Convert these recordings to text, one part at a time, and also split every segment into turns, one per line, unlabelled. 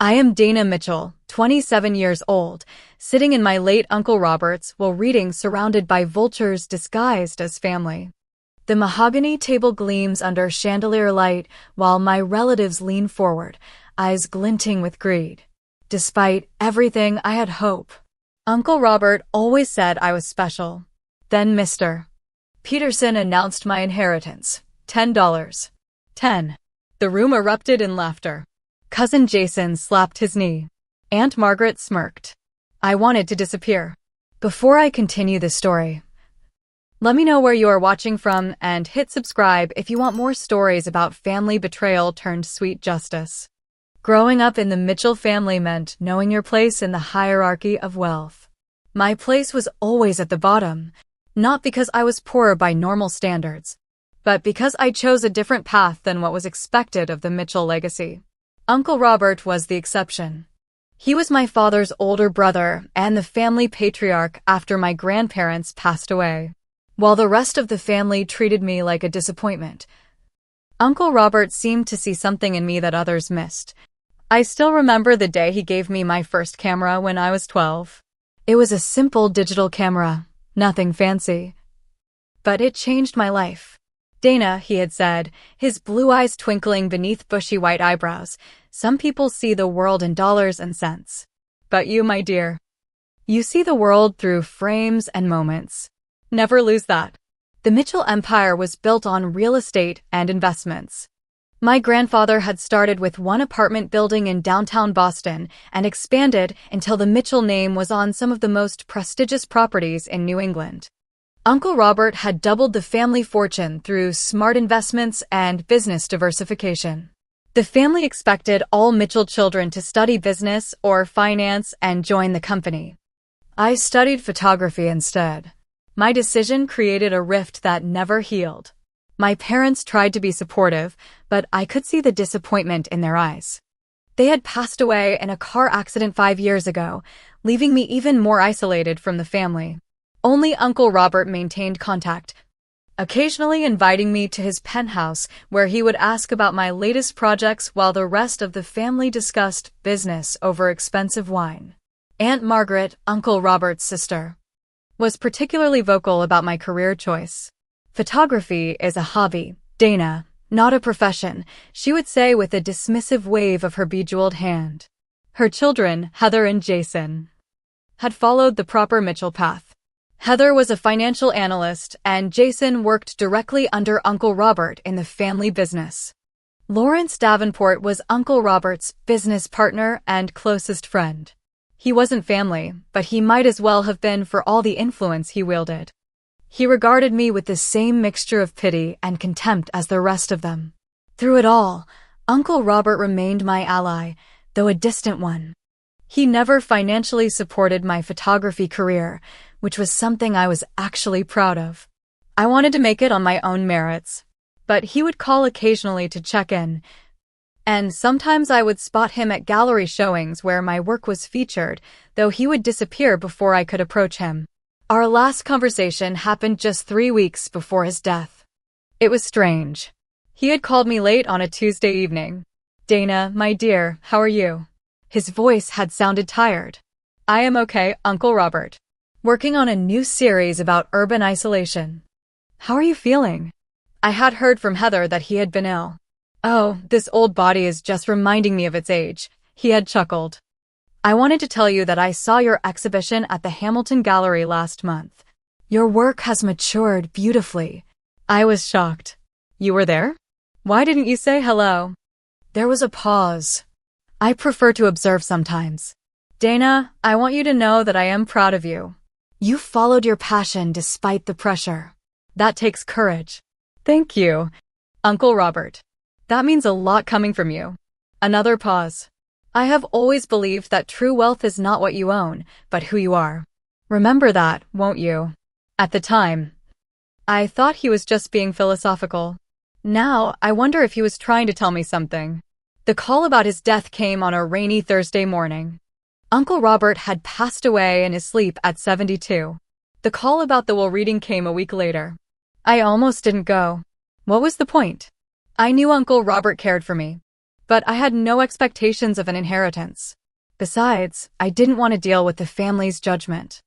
I am Dana Mitchell, 27 years old, sitting in my late Uncle Robert's while reading surrounded by vultures disguised as family. The mahogany table gleams under chandelier light while my relatives lean forward, eyes glinting with greed. Despite everything, I had hope. Uncle Robert always said I was special. Then Mr. Peterson announced my inheritance. $10. 10. The room erupted in laughter. Cousin Jason slapped his knee. Aunt Margaret smirked. I wanted to disappear. Before I continue this story, let me know where you are watching from and hit subscribe if you want more stories about family betrayal turned sweet justice. Growing up in the Mitchell family meant knowing your place in the hierarchy of wealth. My place was always at the bottom, not because I was poor by normal standards, but because I chose a different path than what was expected of the Mitchell legacy. Uncle Robert was the exception. He was my father's older brother and the family patriarch after my grandparents passed away. While the rest of the family treated me like a disappointment, Uncle Robert seemed to see something in me that others missed. I still remember the day he gave me my first camera when I was 12. It was a simple digital camera, nothing fancy. But it changed my life. Dana, he had said, his blue eyes twinkling beneath bushy white eyebrows, some people see the world in dollars and cents. But you, my dear, you see the world through frames and moments. Never lose that. The Mitchell empire was built on real estate and investments. My grandfather had started with one apartment building in downtown Boston and expanded until the Mitchell name was on some of the most prestigious properties in New England. Uncle Robert had doubled the family fortune through smart investments and business diversification. The family expected all Mitchell children to study business or finance and join the company. I studied photography instead. My decision created a rift that never healed. My parents tried to be supportive, but I could see the disappointment in their eyes. They had passed away in a car accident 5 years ago, leaving me even more isolated from the family. Only Uncle Robert maintained contact, occasionally inviting me to his penthouse where he would ask about my latest projects while the rest of the family discussed business over expensive wine. Aunt Margaret, Uncle Robert's sister, was particularly vocal about my career choice. Photography is a hobby, Dana, not a profession, she would say with a dismissive wave of her bejeweled hand. Her children, Heather and Jason, had followed the proper Mitchell path. Heather was a financial analyst, and Jason worked directly under Uncle Robert in the family business. Lawrence Davenport was Uncle Robert's business partner and closest friend. He wasn't family, but he might as well have been for all the influence he wielded. He regarded me with the same mixture of pity and contempt as the rest of them. Through it all, Uncle Robert remained my ally, though a distant one. He never financially supported my photography career, which was something I was actually proud of. I wanted to make it on my own merits, but he would call occasionally to check in, and sometimes I would spot him at gallery showings where my work was featured, though he would disappear before I could approach him. Our last conversation happened just 3 weeks before his death. It was strange. He had called me late on a Tuesday evening. Dana, my dear, how are you? His voice had sounded tired. I am okay, Uncle Robert. Working on a new series about urban isolation. How are you feeling? I had heard from Heather that he had been ill. Oh, this old body is just reminding me of its age, he had chuckled. I wanted to tell you that I saw your exhibition at the Hamilton Gallery last month. Your work has matured beautifully. I was shocked. You were there? Why didn't you say hello? There was a pause. I prefer to observe sometimes. Dana, I want you to know that I am proud of you. You followed your passion despite the pressure. That takes courage. Thank you, Uncle Robert. That means a lot coming from you. Another pause. I have always believed that true wealth is not what you own, but who you are. Remember that, won't you? At the time, I thought he was just being philosophical. Now, I wonder if he was trying to tell me something. The call about his death came on a rainy Thursday morning. Uncle Robert had passed away in his sleep at 72. The call about the will reading came a week later. I almost didn't go. What was the point? I knew Uncle Robert cared for me, but I had no expectations of an inheritance. Besides, I didn't want to deal with the family's judgment.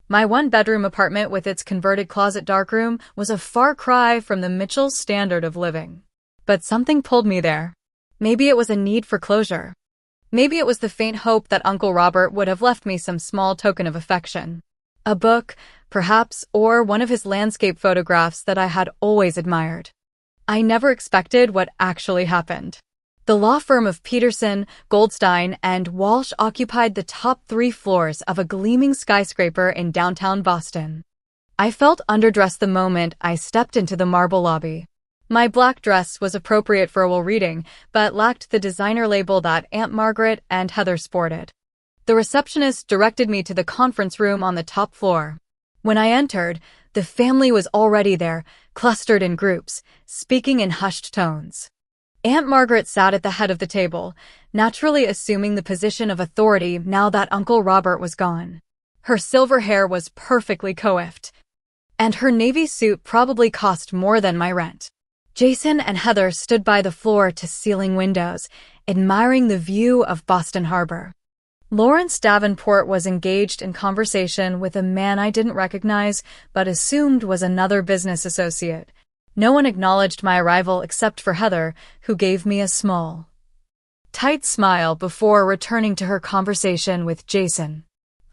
My one-bedroom apartment with its converted closet darkroom was a far cry from the Mitchells' standard of living. But something pulled me there. Maybe it was a need for closure. Maybe it was the faint hope that Uncle Robert would have left me some small token of affection. A book, perhaps, or one of his landscape photographs that I had always admired. I never expected what actually happened. The law firm of Peterson, Goldstein, and Walsh occupied the top 3 floors of a gleaming skyscraper in downtown Boston. I felt underdressed the moment I stepped into the marble lobby. My black dress was appropriate for a well reading, but lacked the designer label that Aunt Margaret and Heather sported. The receptionist directed me to the conference room on the top floor. When I entered, the family was already there, clustered in groups, speaking in hushed tones. Aunt Margaret sat at the head of the table, naturally assuming the position of authority now that Uncle Robert was gone. Her silver hair was perfectly coiffed, and her navy suit probably cost more than my rent. Jason and Heather stood by the floor-to-ceiling windows, admiring the view of Boston Harbor. Lawrence Davenport was engaged in conversation with a man I didn't recognize but assumed was another business associate. No one acknowledged my arrival except for Heather, who gave me a small, tight smile before returning to her conversation with Jason.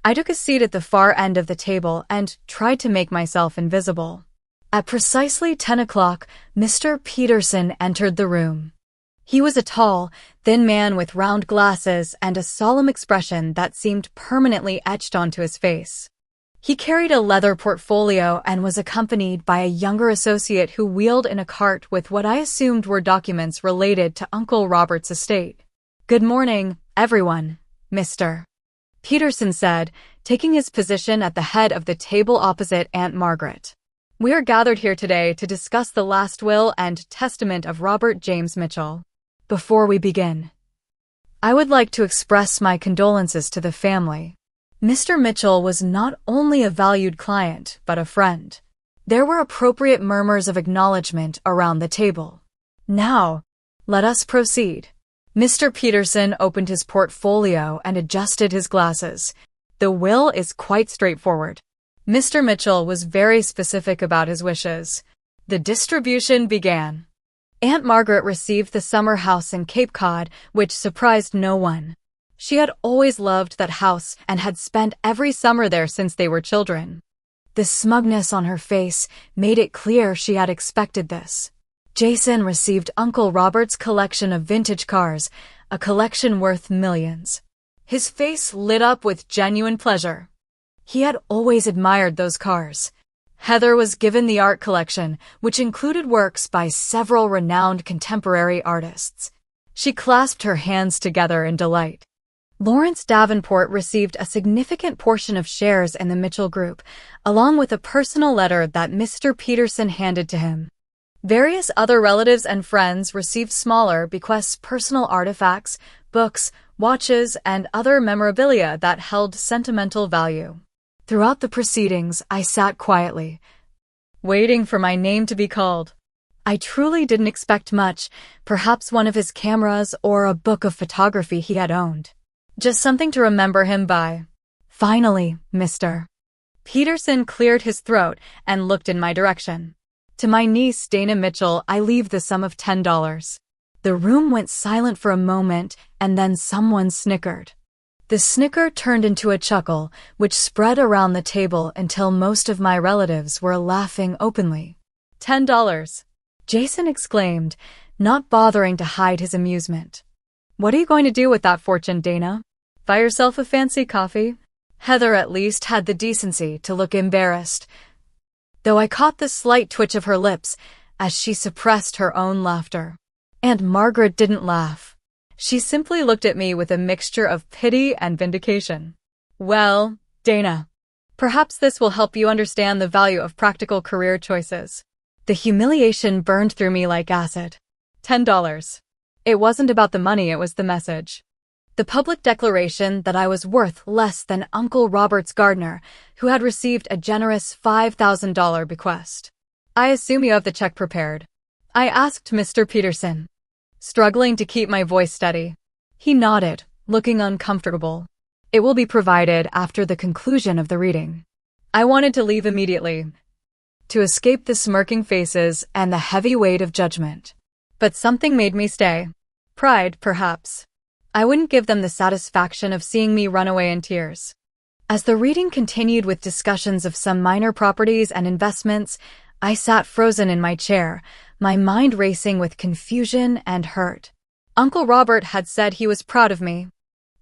I took a seat at the far end of the table and tried to make myself invisible. At precisely 10 o'clock, Mr. Peterson entered the room. He was a tall, thin man with round glasses and a solemn expression that seemed permanently etched onto his face. He carried a leather portfolio and was accompanied by a younger associate who wheeled in a cart with what I assumed were documents related to Uncle Robert's estate. "Good morning, everyone," Mr. Peterson said, taking his position at the head of the table opposite Aunt Margaret. "We are gathered here today to discuss the last will and testament of Robert James Mitchell. Before we begin, I would like to express my condolences to the family. Mr. Mitchell was not only a valued client, but a friend." There were appropriate murmurs of acknowledgement around the table. "Now, let us proceed." Mr. Peterson opened his portfolio and adjusted his glasses. "The will is quite straightforward." Mr. Mitchell was very specific about his wishes. The distribution began. Aunt Margaret received the summer house in Cape Cod, which surprised no one. She had always loved that house and had spent every summer there since they were children. The smugness on her face made it clear she had expected this. Jason received Uncle Robert's collection of vintage cars, a collection worth millions. His face lit up with genuine pleasure. He had always admired those cars. Heather was given the art collection, which included works by several renowned contemporary artists. She clasped her hands together in delight. Lawrence Davenport received a significant portion of shares in the Mitchell Group, along with a personal letter that Mr. Peterson handed to him. Various other relatives and friends received smaller bequests, personal artifacts, books, watches, and other memorabilia that held sentimental value. Throughout the proceedings, I sat quietly, waiting for my name to be called. I truly didn't expect much, perhaps one of his cameras or a book of photography he had owned. Just something to remember him by. Finally, Mr. Peterson cleared his throat and looked in my direction. "To my niece, Dana Mitchell, I leave the sum of $10. The room went silent for a moment, and then someone snickered. The snicker turned into a chuckle, which spread around the table until most of my relatives were laughing openly. $10, Jason exclaimed, not bothering to hide his amusement. "What are you going to do with that fortune, Dana? Buy yourself a fancy coffee?" Heather at least had the decency to look embarrassed, though I caught the slight twitch of her lips as she suppressed her own laughter. Aunt Margaret didn't laugh. She simply looked at me with a mixture of pity and vindication. "Well, Dana, perhaps this will help you understand the value of practical career choices." The humiliation burned through me like acid. $10. It wasn't about the money, it was the message. The public declaration that I was worth less than Uncle Robert's gardener, who had received a generous $5,000 bequest. "I assume you have the check prepared?" I asked Mr. Peterson. struggling to keep my voice steady. He nodded, looking uncomfortable. It will be provided after the conclusion of the reading. I wanted to leave immediately, to escape the smirking faces and the heavy weight of judgment. But something made me stay. Pride, perhaps. I wouldn't give them the satisfaction of seeing me run away in tears. As the reading continued with discussions of some minor properties and investments, I sat frozen in my chair, my mind racing with confusion and hurt. Uncle Robert had said he was proud of me.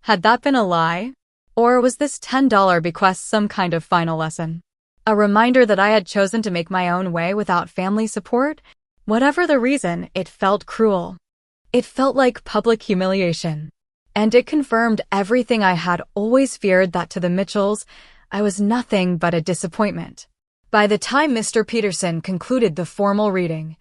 Had that been a lie? Or was this $10 bequest some kind of final lesson? A reminder that I had chosen to make my own way without family support? Whatever the reason, it felt cruel. It felt like public humiliation. And it confirmed everything I had always feared, that to the Mitchells, I was nothing but a disappointment. By the time Mr. Peterson concluded the formal reading,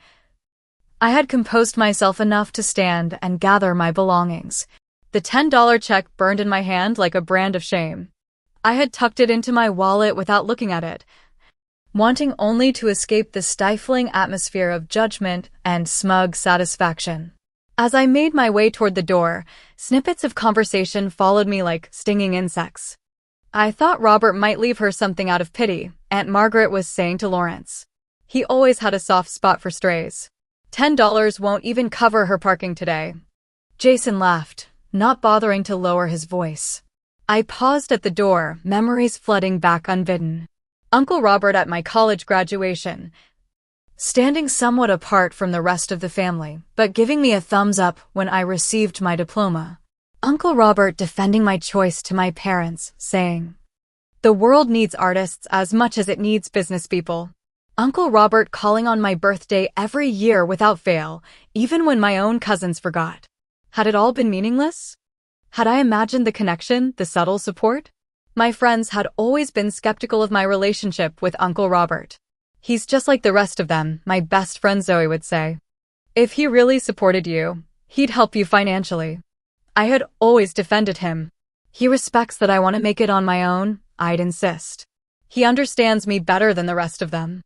I had composed myself enough to stand and gather my belongings. The $10 check burned in my hand like a brand of shame. I had tucked it into my wallet without looking at it, wanting only to escape the stifling atmosphere of judgment and smug satisfaction. As I made my way toward the door, snippets of conversation followed me like stinging insects. I thought Robert might leave her something out of pity, Aunt Margaret was saying to Lawrence. He always had a soft spot for strays. $10 won't even cover her parking today. Jason laughed, not bothering to lower his voice. I paused at the door, memories flooding back unbidden. Uncle Robert at my college graduation, standing somewhat apart from the rest of the family, but giving me a thumbs up when I received my diploma. Uncle Robert defending my choice to my parents, saying, "The world needs artists as much as it needs business people." Uncle Robert calling on my birthday every year without fail, even when my own cousins forgot. Had it all been meaningless? Had I imagined the connection, the subtle support? My friends had always been skeptical of my relationship with Uncle Robert. "He's just like the rest of them," my best friend Zoe would say. "If he really supported you, he'd help you financially." I had always defended him. "He respects that I want to make it on my own," I'd insist. "He understands me better than the rest of them."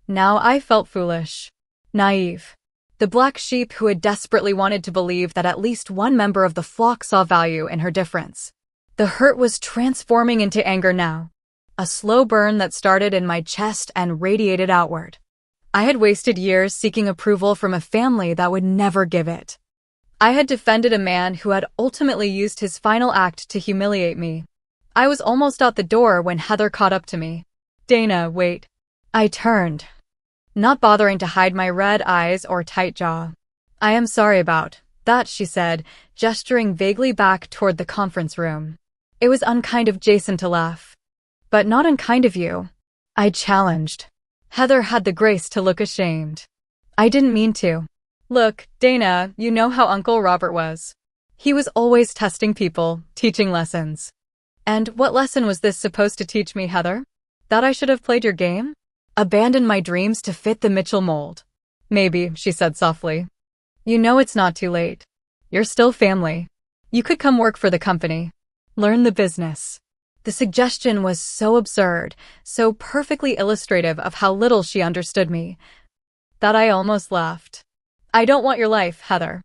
Now I felt foolish, naive. The black sheep who had desperately wanted to believe that at least one member of the flock saw value in her difference. The hurt was transforming into anger now. A slow burn that started in my chest and radiated outward. I had wasted years seeking approval from a family that would never give it. I had defended a man who had ultimately used his final act to humiliate me. I was almost out the door when Heather caught up to me. "Dana, wait." I turned, not bothering to hide my red eyes or tight jaw. "I am sorry about that," she said, gesturing vaguely back toward the conference room. It was unkind of Jason to laugh. "But not unkind of you," I challenged. Heather had the grace to look ashamed. "I didn't mean to." "Look, Dana, you know how Uncle Robert was. He was always testing people, teaching lessons." "And what lesson was this supposed to teach me, Heather? That I should have played your game? Abandoned my dreams to fit the Mitchell mold?" "Maybe," she said softly. "You know it's not too late. You're still family. You could come work for the company. Learn the business." The suggestion was so absurd, so perfectly illustrative of how little she understood me, that I almost laughed. "I don't want your life, Heather.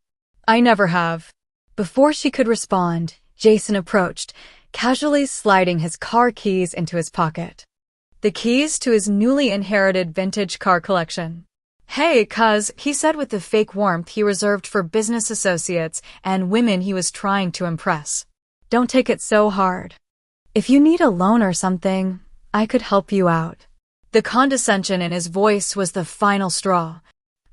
I never have." Before she could respond, Jason approached, casually sliding his car keys into his pocket. The keys to his newly inherited vintage car collection. "Hey, cuz," he said with the fake warmth he reserved for business associates and women he was trying to impress. "Don't take it so hard. If you need a loan or something, I could help you out." The condescension in his voice was the final straw.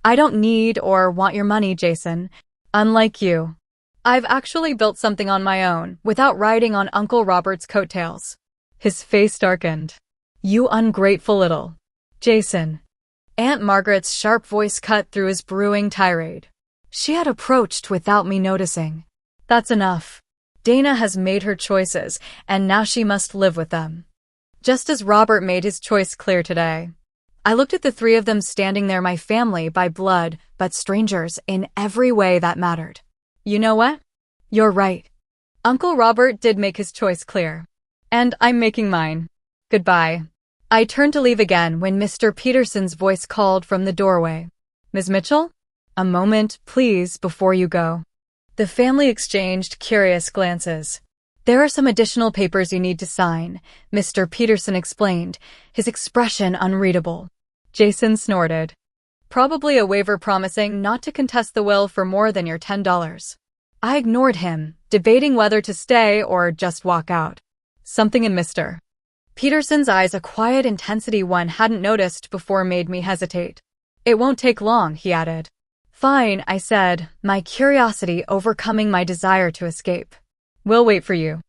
"I don't need or want your money, Jason. Unlike you, I've actually built something on my own, without riding on Uncle Robert's coattails." His face darkened. "You ungrateful little..." "Jason." Aunt Margaret's sharp voice cut through his brewing tirade. She had approached without me noticing. "That's enough. Dana has made her choices, and now she must live with them. Just as Robert made his choice clear today." I looked at the three of them standing there, my family by blood, but strangers in every way that mattered. "You know what? You're right. Uncle Robert did make his choice clear. And I'm making mine. Goodbye." I turned to leave again when Mr. Peterson's voice called from the doorway. "Ms. Mitchell?" A moment, please, before you go. The family exchanged curious glances. There are some additional papers you need to sign, Mr. Peterson explained, his expression unreadable. Jason snorted. Probably a waiver promising not to contest the will for more than your $10. I ignored him, debating whether to stay or just walk out. Something in Mr. Peterson's eyes, a quiet intensity one hadn't noticed before, made me hesitate. It won't take long, he added. Fine, I said, my curiosity overcoming my desire to escape. We'll wait for you.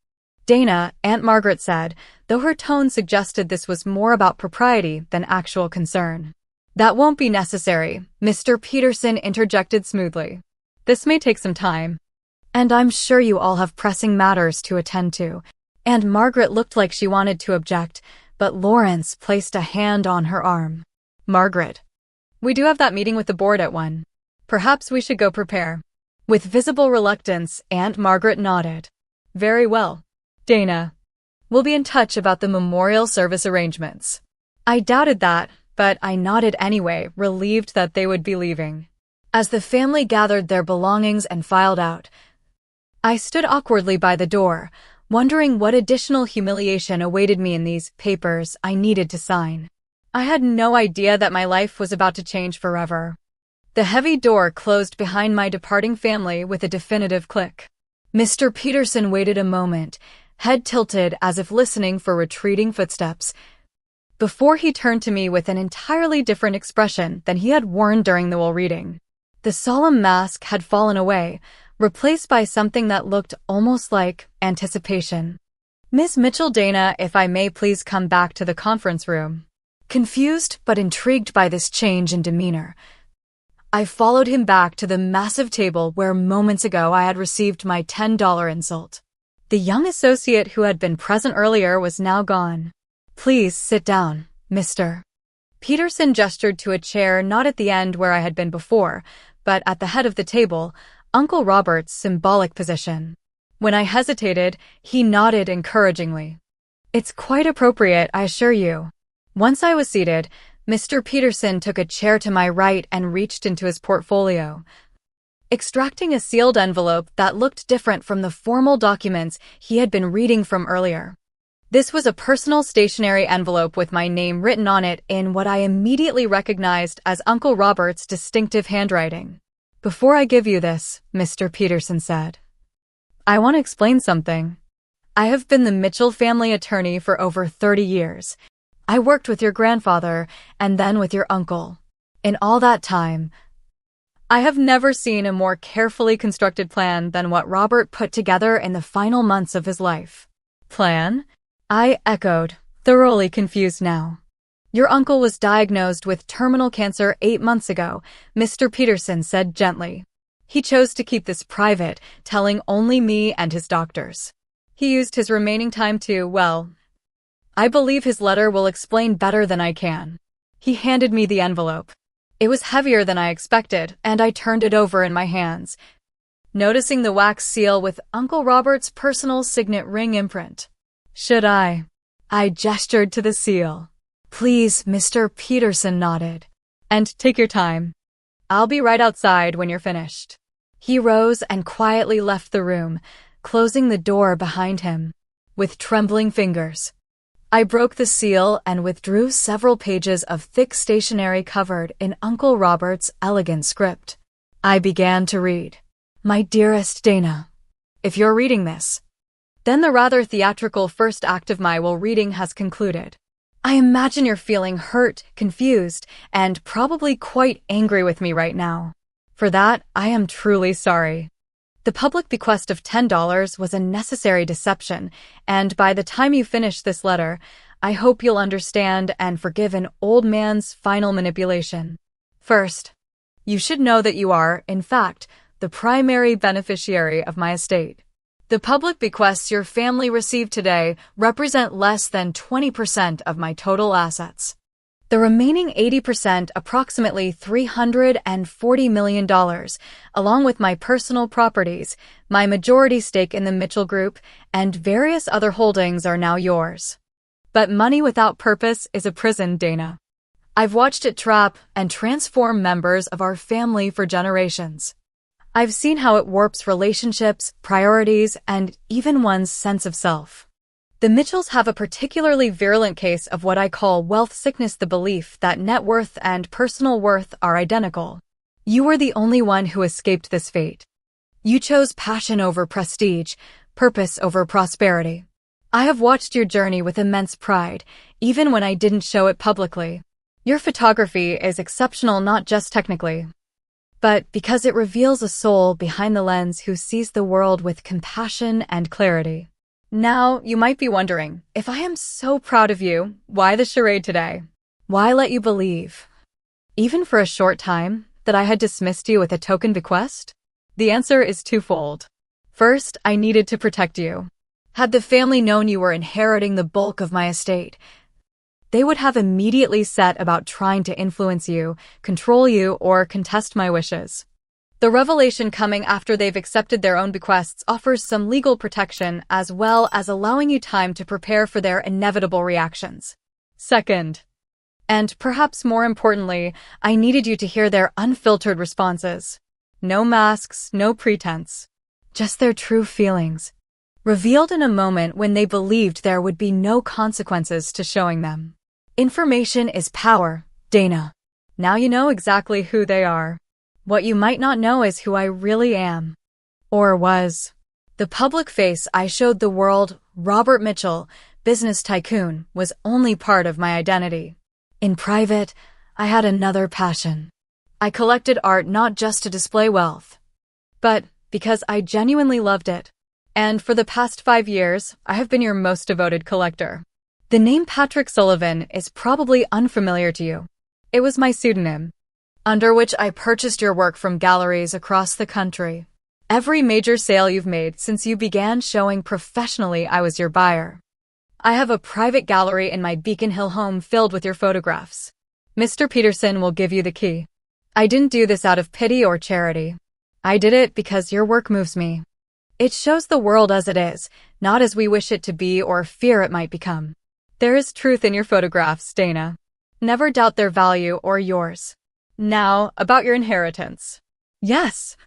Dana, Aunt Margaret said, though her tone suggested this was more about propriety than actual concern. That won't be necessary, Mr. Peterson interjected smoothly. This may take some time. And I'm sure you all have pressing matters to attend to. And Margaret looked like she wanted to object, but Lawrence placed a hand on her arm. Margaret. We do have that meeting with the board at 1. Perhaps we should go prepare. With visible reluctance, Aunt Margaret nodded. Very well. Dana. We'll be in touch about the memorial service arrangements. I doubted that, but I nodded anyway, relieved that they would be leaving. As the family gathered their belongings and filed out, I stood awkwardly by the door, wondering what additional humiliation awaited me in these papers I needed to sign. I had no idea that my life was about to change forever. The heavy door closed behind my departing family with a definitive click. Mr. Peterson waited a moment, head tilted as if listening for retreating footsteps, before he turned to me with an entirely different expression than he had worn during the will reading. The solemn mask had fallen away, replaced by something that looked almost like anticipation. Miss Mitchell, Dana, if I may please come back to the conference room. Confused but intrigued by this change in demeanor, I followed him back to the massive table where moments ago I had received my $10 insult. The young associate who had been present earlier was now gone. Please sit down, Mr. Peterson gestured to a chair not at the end where I had been before, but at the head of the table, Uncle Robert's symbolic position. When I hesitated, he nodded encouragingly. It's quite appropriate, I assure you. Once I was seated, Mr. Peterson took a chair to my right and reached into his portfolio, extracting a sealed envelope that looked different from the formal documents he had been reading from earlier. This was a personal stationery envelope with my name written on it in what I immediately recognized as Uncle Robert's distinctive handwriting. Before I give you this, Mr. Peterson said, I want to explain something. I have been the Mitchell family attorney for over 30 years. I worked with your grandfather and then with your uncle. In all that time, I have never seen a more carefully constructed plan than what Robert put together in the final months of his life. Plan? I echoed, thoroughly confused now. Your uncle was diagnosed with terminal cancer 8 months ago, Mr. Peterson said gently. He chose to keep this private, telling only me and his doctors. He used his remaining time to, well, I believe his letter will explain better than I can. He handed me the envelope. It was heavier than I expected, and I turned it over in my hands, noticing the wax seal with Uncle Robert's personal signet ring imprint. Should I? I gestured to the seal. Please, Mr. Peterson nodded. And take your time. I'll be right outside when you're finished. He rose and quietly left the room, closing the door behind him. With trembling fingers, I broke the seal and withdrew several pages of thick stationery covered in Uncle Robert's elegant script. I began to read. My dearest Dana, if you're reading this, then the rather theatrical first act of my will reading has concluded. I imagine you're feeling hurt, confused, and probably quite angry with me right now. For that, I am truly sorry. The public bequest of $10 was a necessary deception, and by the time you finish this letter, I hope you'll understand and forgive an old man's final manipulation. First, you should know that you are, in fact, the primary beneficiary of my estate. The public bequests your family received today represent less than 20% of my total assets. The remaining 80%, approximately $340 million, along with my personal properties, my majority stake in the Mitchell Group, and various other holdings are now yours. But money without purpose is a prison, Dana. I've watched it trap and transform members of our family for generations. I've seen how it warps relationships, priorities, and even one's sense of self. The Mitchells have a particularly virulent case of what I call wealth sickness, the belief that net worth and personal worth are identical. You were the only one who escaped this fate. You chose passion over prestige, purpose over prosperity. I have watched your journey with immense pride, even when I didn't show it publicly. Your photography is exceptional not just technically, but because it reveals a soul behind the lens who sees the world with compassion and clarity. Now, you might be wondering, if I am so proud of you, why the charade today? Why let you believe, even for a short time, that I had dismissed you with a token bequest? The answer is twofold. First, I needed to protect you. Had the family known you were inheriting the bulk of my estate, they would have immediately set about trying to influence you, control you, or contest my wishes. The revelation coming after they've accepted their own bequests offers some legal protection as well as allowing you time to prepare for their inevitable reactions. Second, and perhaps more importantly, I needed you to hear their unfiltered responses. No masks, no pretense. Just their true feelings, revealed in a moment when they believed there would be no consequences to showing them. Information is power, Dana. Now you know exactly who they are. What you might not know is who I really am. Or was. The public face I showed the world, Robert Mitchell, business tycoon, was only part of my identity. In private, I had another passion. I collected art not just to display wealth, but because I genuinely loved it. And for the past 5 years, I have been your most devoted collector. The name Patrick Sullivan is probably unfamiliar to you. It was my pseudonym, under which I purchased your work from galleries across the country. Every major sale you've made since you began showing professionally, I was your buyer. I have a private gallery in my Beacon Hill home filled with your photographs. Mr. Peterson will give you the key. I didn't do this out of pity or charity. I did it because your work moves me. It shows the world as it is, not as we wish it to be or fear it might become. There is truth in your photographs, Dana. Never doubt their value or yours. Now, about your inheritance. Yes,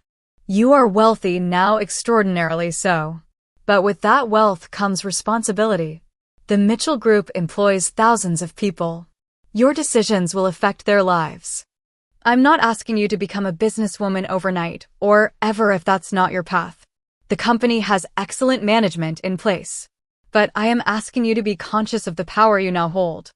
you are wealthy now, extraordinarily so. But with that wealth comes responsibility. The Mitchell Group employs thousands of people. Your decisions will affect their lives. I'm not asking you to become a businesswoman overnight, or ever if that's not your path. The company has excellent management in place. But I am asking you to be conscious of the power you now hold.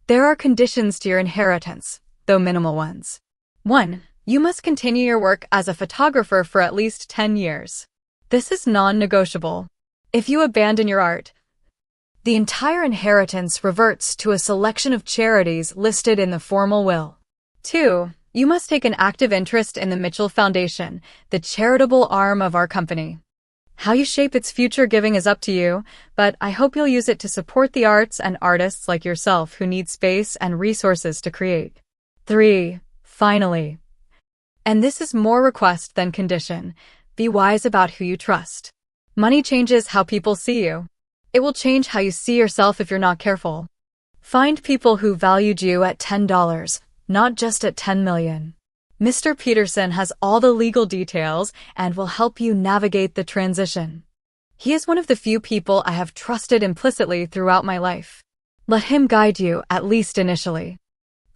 There are conditions to your inheritance, though minimal ones. 1. You must continue your work as a photographer for at least 10 years. This is non-negotiable. If you abandon your art, the entire inheritance reverts to a selection of charities listed in the formal will. 2. You must take an active interest in the Mitchell Foundation, the charitable arm of our company. How you shape its future giving is up to you, but I hope you'll use it to support the arts and artists like yourself who need space and resources to create. 3. Finally, and this is more request than condition, be wise about who you trust. Money changes how people see you. It will change how you see yourself if you're not careful. Find people who valued you at $10, not just at 10 million. Mr. Peterson has all the legal details and will help you navigate the transition. He is one of the few people I have trusted implicitly throughout my life. Let him guide you, at least initially.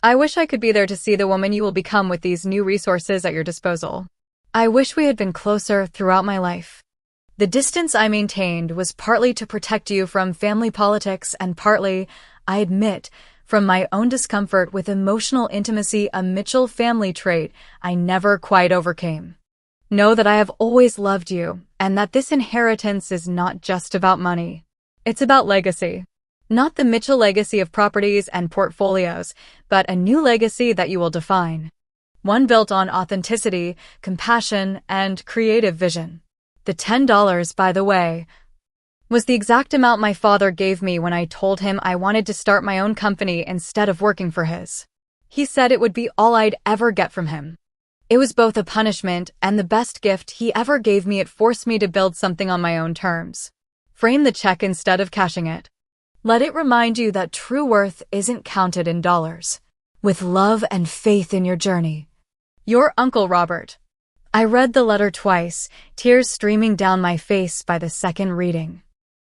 I wish I could be there to see the woman you will become with these new resources at your disposal. I wish we had been closer throughout my life. The distance I maintained was partly to protect you from family politics and partly, I admit, from my own discomfort with emotional intimacy, a Mitchell family trait I never quite overcame. Know that I have always loved you, and that this inheritance is not just about money. It's about legacy. Not the Mitchell legacy of properties and portfolios, but a new legacy that you will define. One built on authenticity, compassion, and creative vision. The $10, by the way, was the exact amount my father gave me when I told him I wanted to start my own company instead of working for his. He said it would be all I'd ever get from him. It was both a punishment and the best gift he ever gave me. It forced me to build something on my own terms. Frame the check instead of cashing it. Let it remind you that true worth isn't counted in dollars. with love and faith in your journey. Your Uncle Robert. I read the letter twice, tears streaming down my face by the second reading.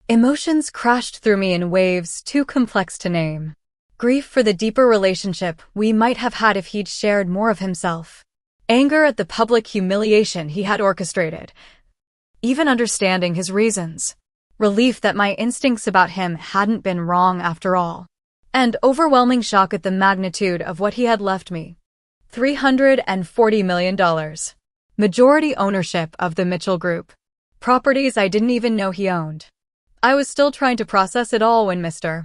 Emotions crashed through me in waves too complex to name. Grief for the deeper relationship we might have had if he'd shared more of himself. Anger at the public humiliation he had orchestrated. Even understanding his reasons. Relief that my instincts about him hadn't been wrong after all. And overwhelming shock at the magnitude of what he had left me. $340 million. Majority ownership of the Mitchell Group. Properties I didn't even know he owned. I was still trying to process it all when Mr.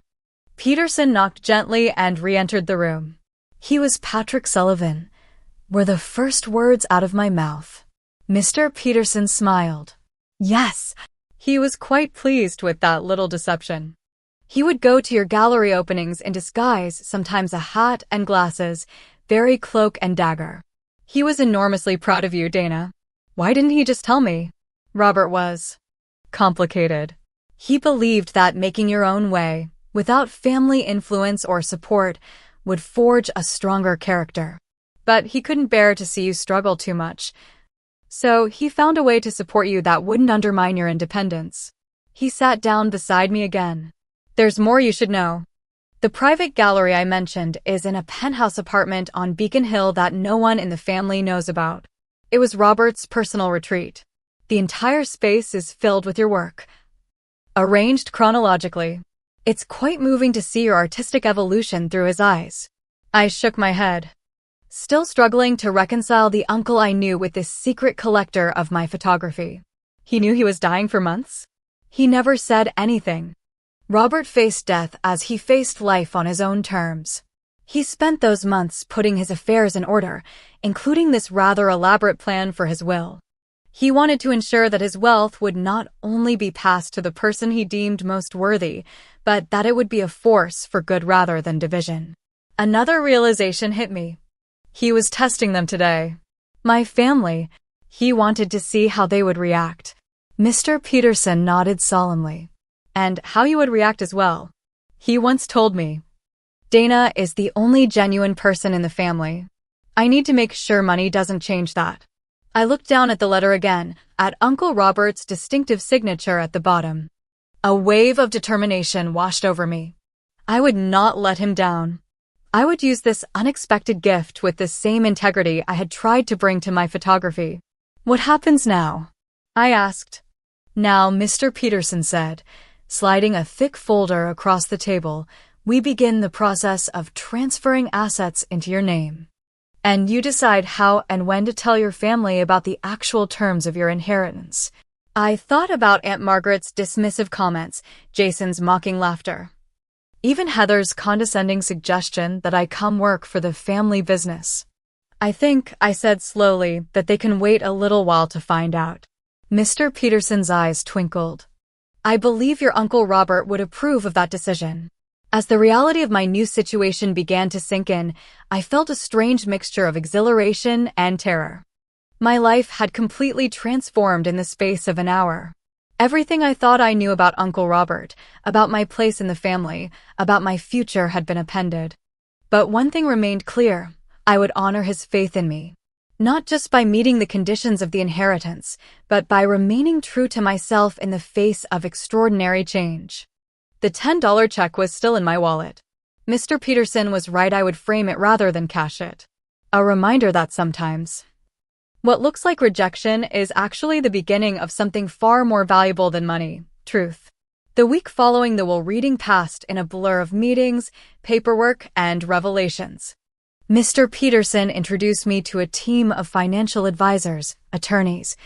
Peterson knocked gently and re-entered the room. He was Patrick Sullivan, were the first words out of my mouth. Mr. Peterson smiled. Yes, he was quite pleased with that little deception. He would go to your gallery openings in disguise, sometimes a hat and glasses, very cloak and dagger. He was enormously proud of you, Dana. Why didn't he just tell me? Robert was complicated. He believed that making your own way, without family influence or support, would forge a stronger character. But he couldn't bear to see you struggle too much. So he found a way to support you that wouldn't undermine your independence. He sat down beside me again. There's more you should know. The private gallery I mentioned is in a penthouse apartment on Beacon Hill that no one in the family knows about. It was Robert's personal retreat. The entire space is filled with your work, arranged chronologically. It's quite moving to see your artistic evolution through his eyes. I shook my head, still struggling to reconcile the uncle I knew with this secret collector of my photography. He knew he was dying for months? He never said anything. Robert faced death as he faced life on his own terms. He spent those months putting his affairs in order, including this rather elaborate plan for his will. He wanted to ensure that his wealth would not only be passed to the person he deemed most worthy, but that it would be a force for good rather than division. Another realization hit me. He was testing them today. My family. He wanted to see how they would react. Mr. Peterson nodded solemnly. And how you would react as well. He once told me, Dana is the only genuine person in the family. I need to make sure money doesn't change that. I looked down at the letter again, at Uncle Robert's distinctive signature at the bottom. A wave of determination washed over me. I would not let him down. I would use this unexpected gift with the same integrity I had tried to bring to my photography. What happens now? I asked. Now, Mr. Peterson said, sliding a thick folder across the table, we begin the process of transferring assets into your name. And you decide how and when to tell your family about the actual terms of your inheritance. I thought about Aunt Margaret's dismissive comments, Jason's mocking laughter. Even Heather's condescending suggestion that I come work for the family business. I think, I said slowly, that they can wait a little while to find out. Mr. Peterson's eyes twinkled. I believe your Uncle Robert would approve of that decision. As the reality of my new situation began to sink in, I felt a strange mixture of exhilaration and terror. My life had completely transformed in the space of an hour. Everything I thought I knew about Uncle Robert, about my place in the family, about my future had been appended. But one thing remained clear: I would honor his faith in me. Not just by meeting the conditions of the inheritance, but by remaining true to myself in the face of extraordinary change. The $10 check was still in my wallet. Mr. Peterson was right, I would frame it rather than cash it. A reminder that sometimes what looks like rejection is actually the beginning of something far more valuable than money, truth. The week following the will reading passed in a blur of meetings, paperwork, and revelations. Mr. Peterson introduced me to a team of financial advisors, attorneys,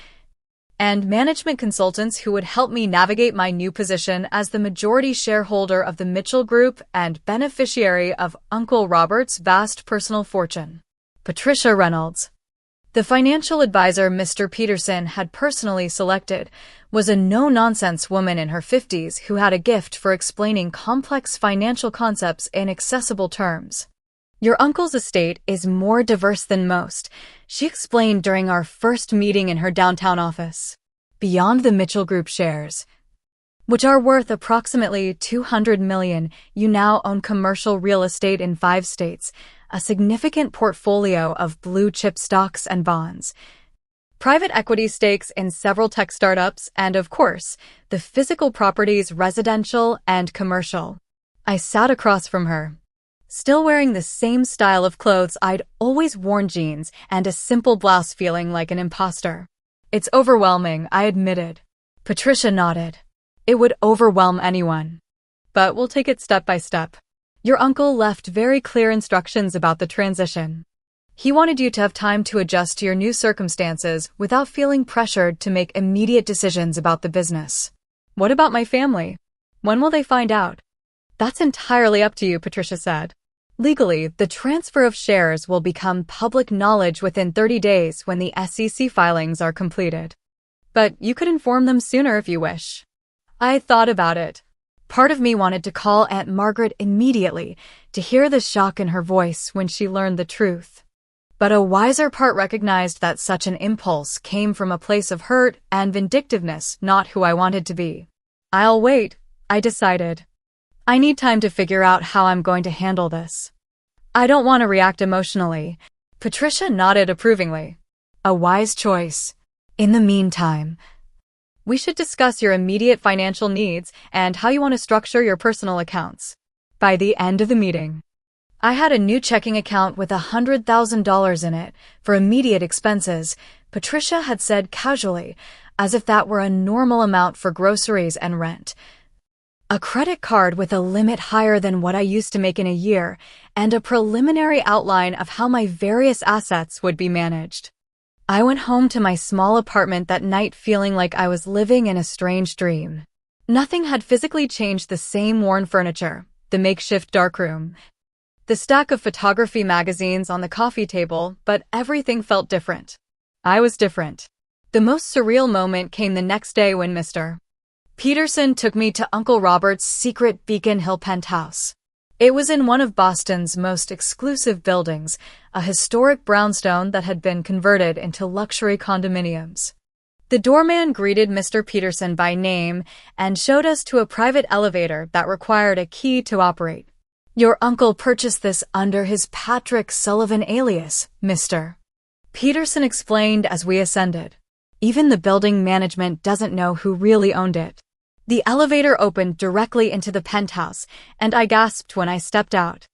and management consultants who would help me navigate my new position as the majority shareholder of the Mitchell Group and beneficiary of Uncle Robert's vast personal fortune. Patricia Reynolds. The financial advisor Mr. Peterson had personally selected was a no-nonsense woman in her 50s who had a gift for explaining complex financial concepts in accessible terms. Your uncle's estate is more diverse than most, she explained during our first meeting in her downtown office. Beyond the Mitchell Group shares, which are worth approximately $200 million, you now own commercial real estate in 5 states, a significant portfolio of blue-chip stocks and bonds, private equity stakes in several tech startups, and of course, the physical properties residential and commercial. I sat across from her, still wearing the same style of clothes I'd always worn, jeans and a simple blouse, feeling like an imposter. It's overwhelming, I admitted. Patricia nodded. It would overwhelm anyone. But we'll take it step by step. Your uncle left very clear instructions about the transition. He wanted you to have time to adjust to your new circumstances without feeling pressured to make immediate decisions about the business. What about my family? When will they find out? That's entirely up to you, Patricia said. Legally, the transfer of shares will become public knowledge within 30 days when the SEC filings are completed. But you could inform them sooner if you wish. I thought about it. Part of me wanted to call Aunt Margaret immediately to hear the shock in her voice when she learned the truth. But a wiser part recognized that such an impulse came from a place of hurt and vindictiveness, not who I wanted to be. I'll wait, I decided. I need time to figure out how I'm going to handle this. I don't want to react emotionally. Patricia nodded approvingly. A wise choice. In the meantime, we should discuss your immediate financial needs and how you want to structure your personal accounts. By the end of the meeting, I had a new checking account with $100,000 in it for immediate expenses, Patricia had said casually, as if that were a normal amount for groceries and rent. A credit card with a limit higher than what I used to make in a year, and a preliminary outline of how my various assets would be managed. I went home to my small apartment that night feeling like I was living in a strange dream. Nothing had physically changed: the same worn furniture, the makeshift darkroom, the stack of photography magazines on the coffee table, but everything felt different. I was different. The most surreal moment came the next day when Mr. Peterson took me to Uncle Robert's secret Beacon Hill penthouse. It was in one of Boston's most exclusive buildings, a historic brownstone that had been converted into luxury condominiums. The doorman greeted Mr. Peterson by name and showed us to a private elevator that required a key to operate. Your uncle purchased this under his Patrick Sullivan alias, Mr. Peterson explained as we ascended. Even the building management doesn't know who really owned it. The elevator opened directly into the penthouse, and I gasped when I stepped out.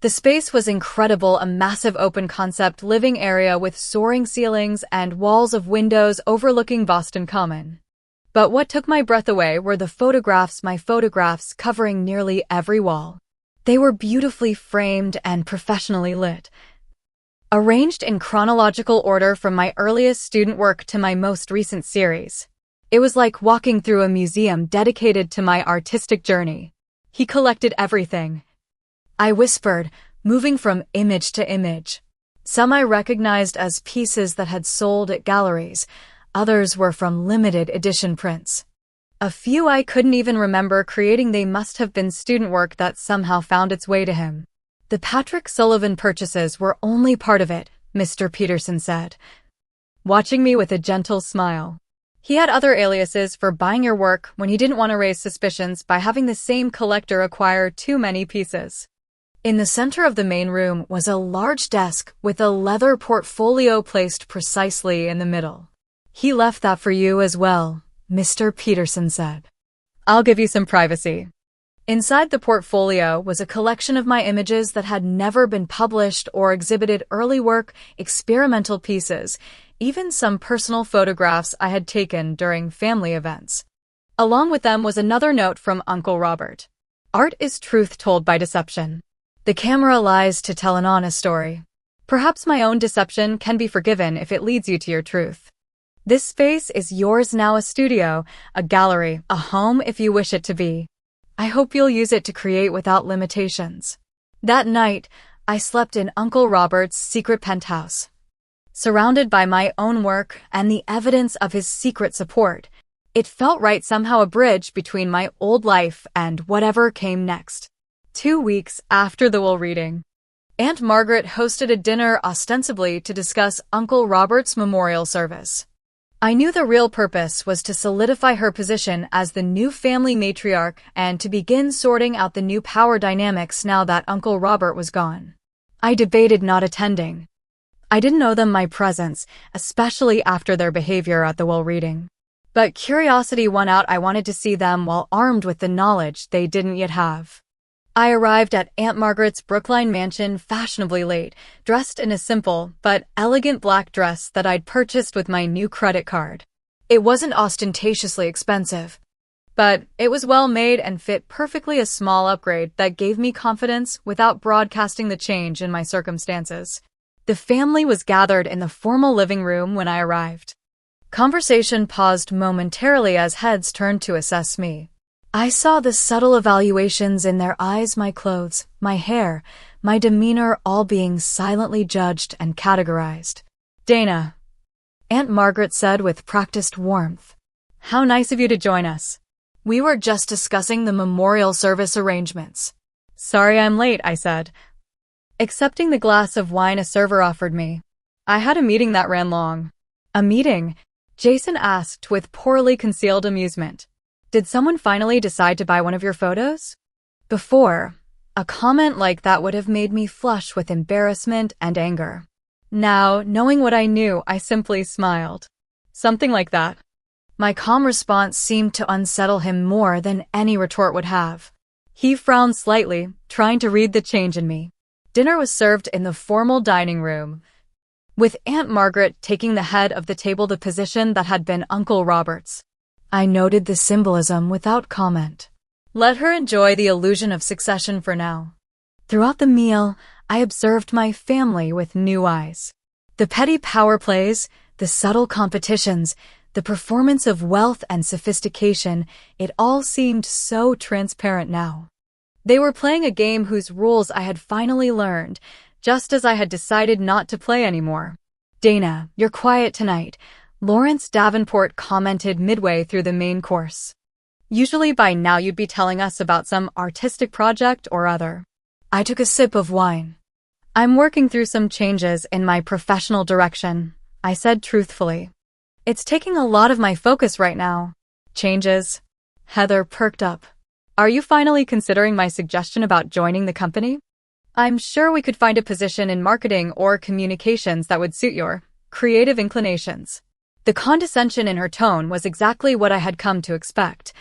The space was incredible, a massive open-concept living area with soaring ceilings and walls of windows overlooking Boston Common. But what took my breath away were the photographs, my photographs covering nearly every wall. They were beautifully framed and professionally lit, arranged in chronological order from my earliest student work to my most recent series. It was like walking through a museum dedicated to my artistic journey. He collected everything. I whispered, moving from image to image. Some I recognized as pieces that had sold at galleries, others were from limited edition prints. A few I couldn't even remember creating. They must have been student work that somehow found its way to him. The Patrick Sullivan purchases were only part of it, Mr. Peterson said, watching me with a gentle smile. He had other aliases for buying your work when he didn't want to raise suspicions by having the same collector acquire too many pieces. In the center of the main room was a large desk with a leather portfolio placed precisely in the middle. He left that for you as well, Mr. Peterson said. I'll give you some privacy. Inside the portfolio was a collection of my images that had never been published or exhibited: early work, experimental pieces, even some personal photographs I had taken during family events. Along with them was another note from Uncle Robert. Art is truth told by deception. The camera lies to tell an honest story. Perhaps my own deception can be forgiven if it leads you to your truth. This space is yours now, a studio, a gallery, a home if you wish it to be. I hope you'll use it to create without limitations. That night, I slept in Uncle Robert's secret penthouse. Surrounded by my own work and the evidence of his secret support, it felt right, somehow a bridge between my old life and whatever came next. 2 weeks after the will reading, Aunt Margaret hosted a dinner ostensibly to discuss Uncle Robert's memorial service. I knew the real purpose was to solidify her position as the new family matriarch and to begin sorting out the new power dynamics now that Uncle Robert was gone. I debated not attending. I didn't owe them my presence, especially after their behavior at the will reading. But curiosity won out. I wanted to see them while armed with the knowledge they didn't yet have. I arrived at Aunt Margaret's Brookline mansion fashionably late, dressed in a simple but elegant black dress that I'd purchased with my new credit card. It wasn't ostentatiously expensive, but it was well made and fit perfectly, a small upgrade that gave me confidence without broadcasting the change in my circumstances. The family was gathered in the formal living room when I arrived. Conversation paused momentarily as heads turned to assess me. I saw the subtle evaluations in their eyes, my clothes, my hair, my demeanor all being silently judged and categorized. "Dana," Aunt Margaret said with practiced warmth. "How nice of you to join us. We were just discussing the memorial service arrangements." "Sorry I'm late," I said, accepting the glass of wine a server offered me. "I had a meeting that ran long." "A meeting?" Jason asked with poorly concealed amusement. "Did someone finally decide to buy one of your photos?" Before, a comment like that would have made me flush with embarrassment and anger. Now, knowing what I knew, I simply smiled. "Something like that." My calm response seemed to unsettle him more than any retort would have. He frowned slightly, trying to read the change in me. Dinner was served in the formal dining room, with Aunt Margaret taking the head of the table, the position that had been Uncle Robert's. I noted the symbolism without comment. Let her enjoy the illusion of succession for now. Throughout the meal, I observed my family with new eyes. The petty power plays, the subtle competitions, the performance of wealth and sophistication, it all seemed so transparent now. They were playing a game whose rules I had finally learned, just as I had decided not to play anymore. "Dana, you're quiet tonight," Lawrence Davenport commented midway through the main course. "Usually by now you'd be telling us about some artistic project or other." I took a sip of wine. "I'm working through some changes in my professional direction," I said truthfully. "It's taking a lot of my focus right now." "Changes?" Heather perked up. "Are you finally considering my suggestion about joining the company? I'm sure we could find a position in marketing or communications that would suit your creative inclinations." The condescension in her tone was exactly what I had come to expect.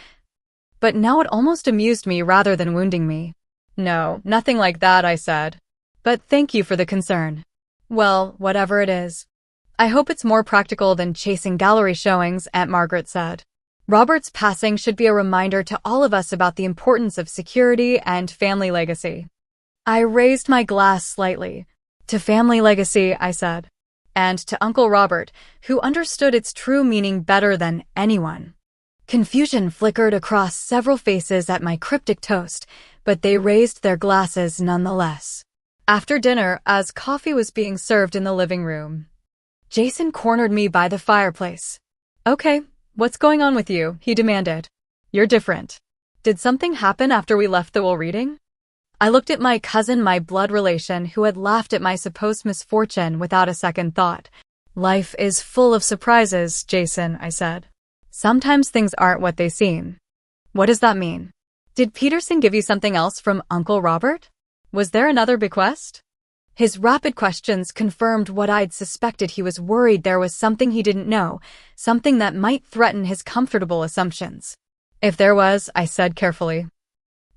But now it almost amused me rather than wounding me. "No, nothing like that," I said. "But thank you for the concern." "Well, whatever it is. I hope it's more practical than chasing gallery showings," Aunt Margaret said. "Robert's passing should be a reminder to all of us about the importance of security and family legacy." I raised my glass slightly. "To family legacy," I said. "And to Uncle Robert, who understood its true meaning better than anyone." Confusion flickered across several faces at my cryptic toast, but they raised their glasses nonetheless. After dinner, as coffee was being served in the living room, Jason cornered me by the fireplace. "Okay, what's going on with you?" he demanded. "You're different. Did something happen after we left the will reading?" I looked at my cousin, my blood relation, who had laughed at my supposed misfortune without a second thought. "Life is full of surprises, Jason," I said. "Sometimes things aren't what they seem." "What does that mean? Did Peterson give you something else from Uncle Robert? Was there another bequest?" His rapid questions confirmed what I'd suspected. He was worried there was something he didn't know, something that might threaten his comfortable assumptions. "If there was," I said carefully,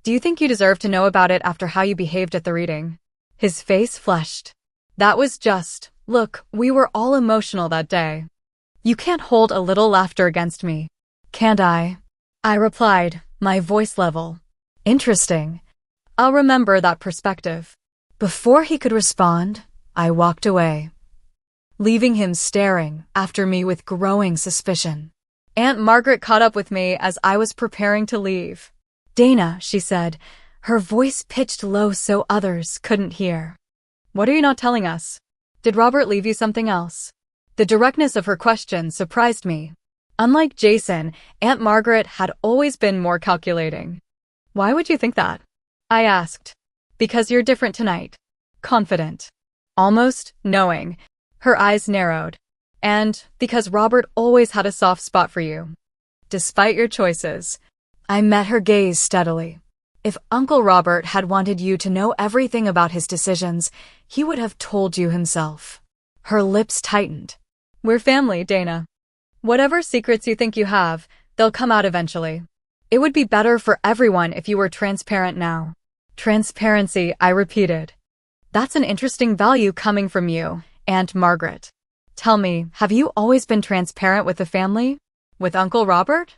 "do you think you deserve to know about it after how you behaved at the reading?" His face flushed. "That was just, look, we were all emotional that day. You can't hold a little laughter against me, can't I?" I replied, my voice level. "Interesting. I'll remember that perspective." Before he could respond, I walked away, leaving him staring after me with growing suspicion. Aunt Margaret caught up with me as I was preparing to leave. "Dana," she said, her voice pitched low so others couldn't hear. "What are you not telling us? Did Robert leave you something else?" The directness of her question surprised me. Unlike Jason, Aunt Margaret had always been more calculating. "Why would you think that?" I asked. "Because you're different tonight." Confident. Almost knowing. Her eyes narrowed. "And because Robert always had a soft spot for you. Despite your choices." I met her gaze steadily. If Uncle Robert had wanted you to know everything about his decisions, he would have told you himself. Her lips tightened. We're family, Dana. Whatever secrets you think you have, they'll come out eventually. It would be better for everyone if you were transparent now. Transparency, I repeated. That's an interesting value coming from you, Aunt Margaret. Tell me, have you always been transparent with the family? With Uncle Robert?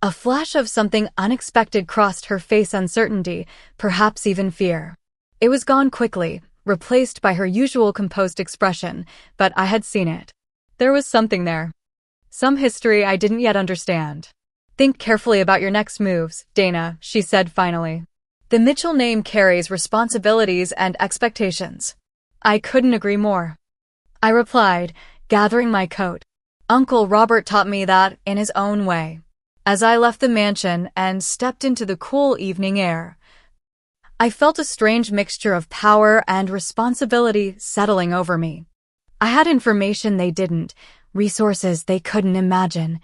A flash of something unexpected crossed her face, uncertainty, perhaps even fear. It was gone quickly, replaced by her usual composed expression, but I had seen it. There was something there. Some history I didn't yet understand. Think carefully about your next moves, Dana, she said finally. The Mitchell name carries responsibilities and expectations. I couldn't agree more. I replied, gathering my coat. Uncle Robert taught me that in his own way. As I left the mansion and stepped into the cool evening air, I felt a strange mixture of power and responsibility settling over me. I had information they didn't, resources they couldn't imagine,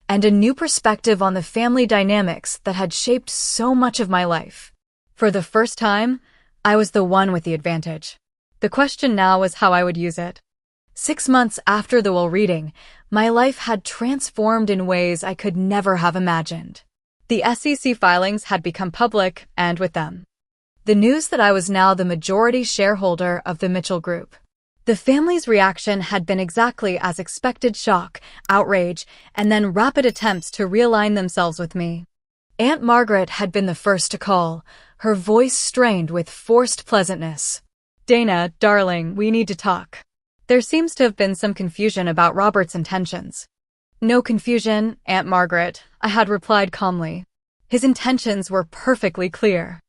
and a new perspective on the family dynamics that had shaped so much of my life. For the first time, I was the one with the advantage. The question now was how I would use it. 6 months after the will reading, my life had transformed in ways I could never have imagined. The SEC filings had become public, and with them, the news that I was now the majority shareholder of the Mitchell Group. The family's reaction had been exactly as expected: shock, outrage, and then rapid attempts to realign themselves with me. Aunt Margaret had been the first to call, her voice strained with forced pleasantness. Dana, darling, we need to talk. There seems to have been some confusion about Robert's intentions. No confusion, Aunt Margaret, I had replied calmly. His intentions were perfectly clear.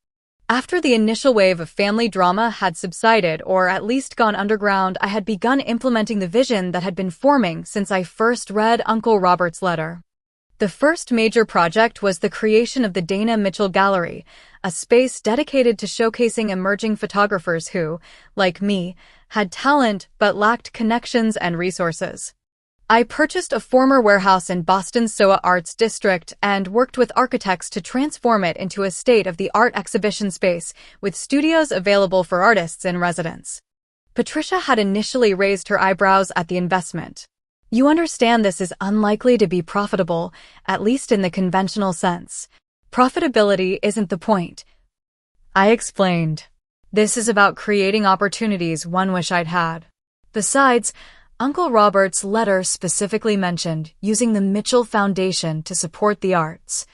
After the initial wave of family drama had subsided, or at least gone underground, I had begun implementing the vision that had been forming since I first read Uncle Robert's letter. The first major project was the creation of the Dana Mitchell Gallery, a space dedicated to showcasing emerging photographers who, like me, had talent but lacked connections and resources. I purchased a former warehouse in Boston's SoA Arts District and worked with architects to transform it into a state-of-the-art exhibition space with studios available for artists in residence. Patricia had initially raised her eyebrows at the investment. You understand this is unlikely to be profitable, at least in the conventional sense. Profitability isn't the point, I explained. This is about creating opportunities one wish I'd had. Besides, Uncle Robert's letter specifically mentioned using the Mitchell Foundation to support the arts.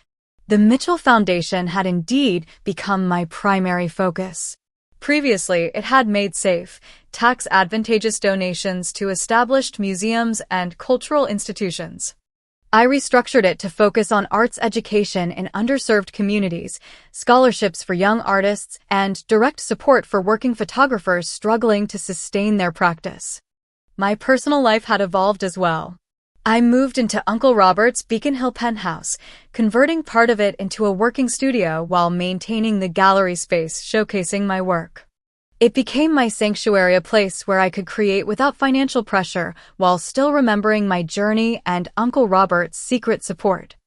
The Mitchell Foundation had indeed become my primary focus. Previously, it had made safe, tax-advantageous donations to established museums and cultural institutions. I restructured it to focus on arts education in underserved communities, scholarships for young artists, and direct support for working photographers struggling to sustain their practice. My personal life had evolved as well. I moved into Uncle Robert's Beacon Hill penthouse, converting part of it into a working studio while maintaining the gallery space showcasing my work. It became my sanctuary, a place where I could create without financial pressure while still remembering my journey and Uncle Robert's secret support.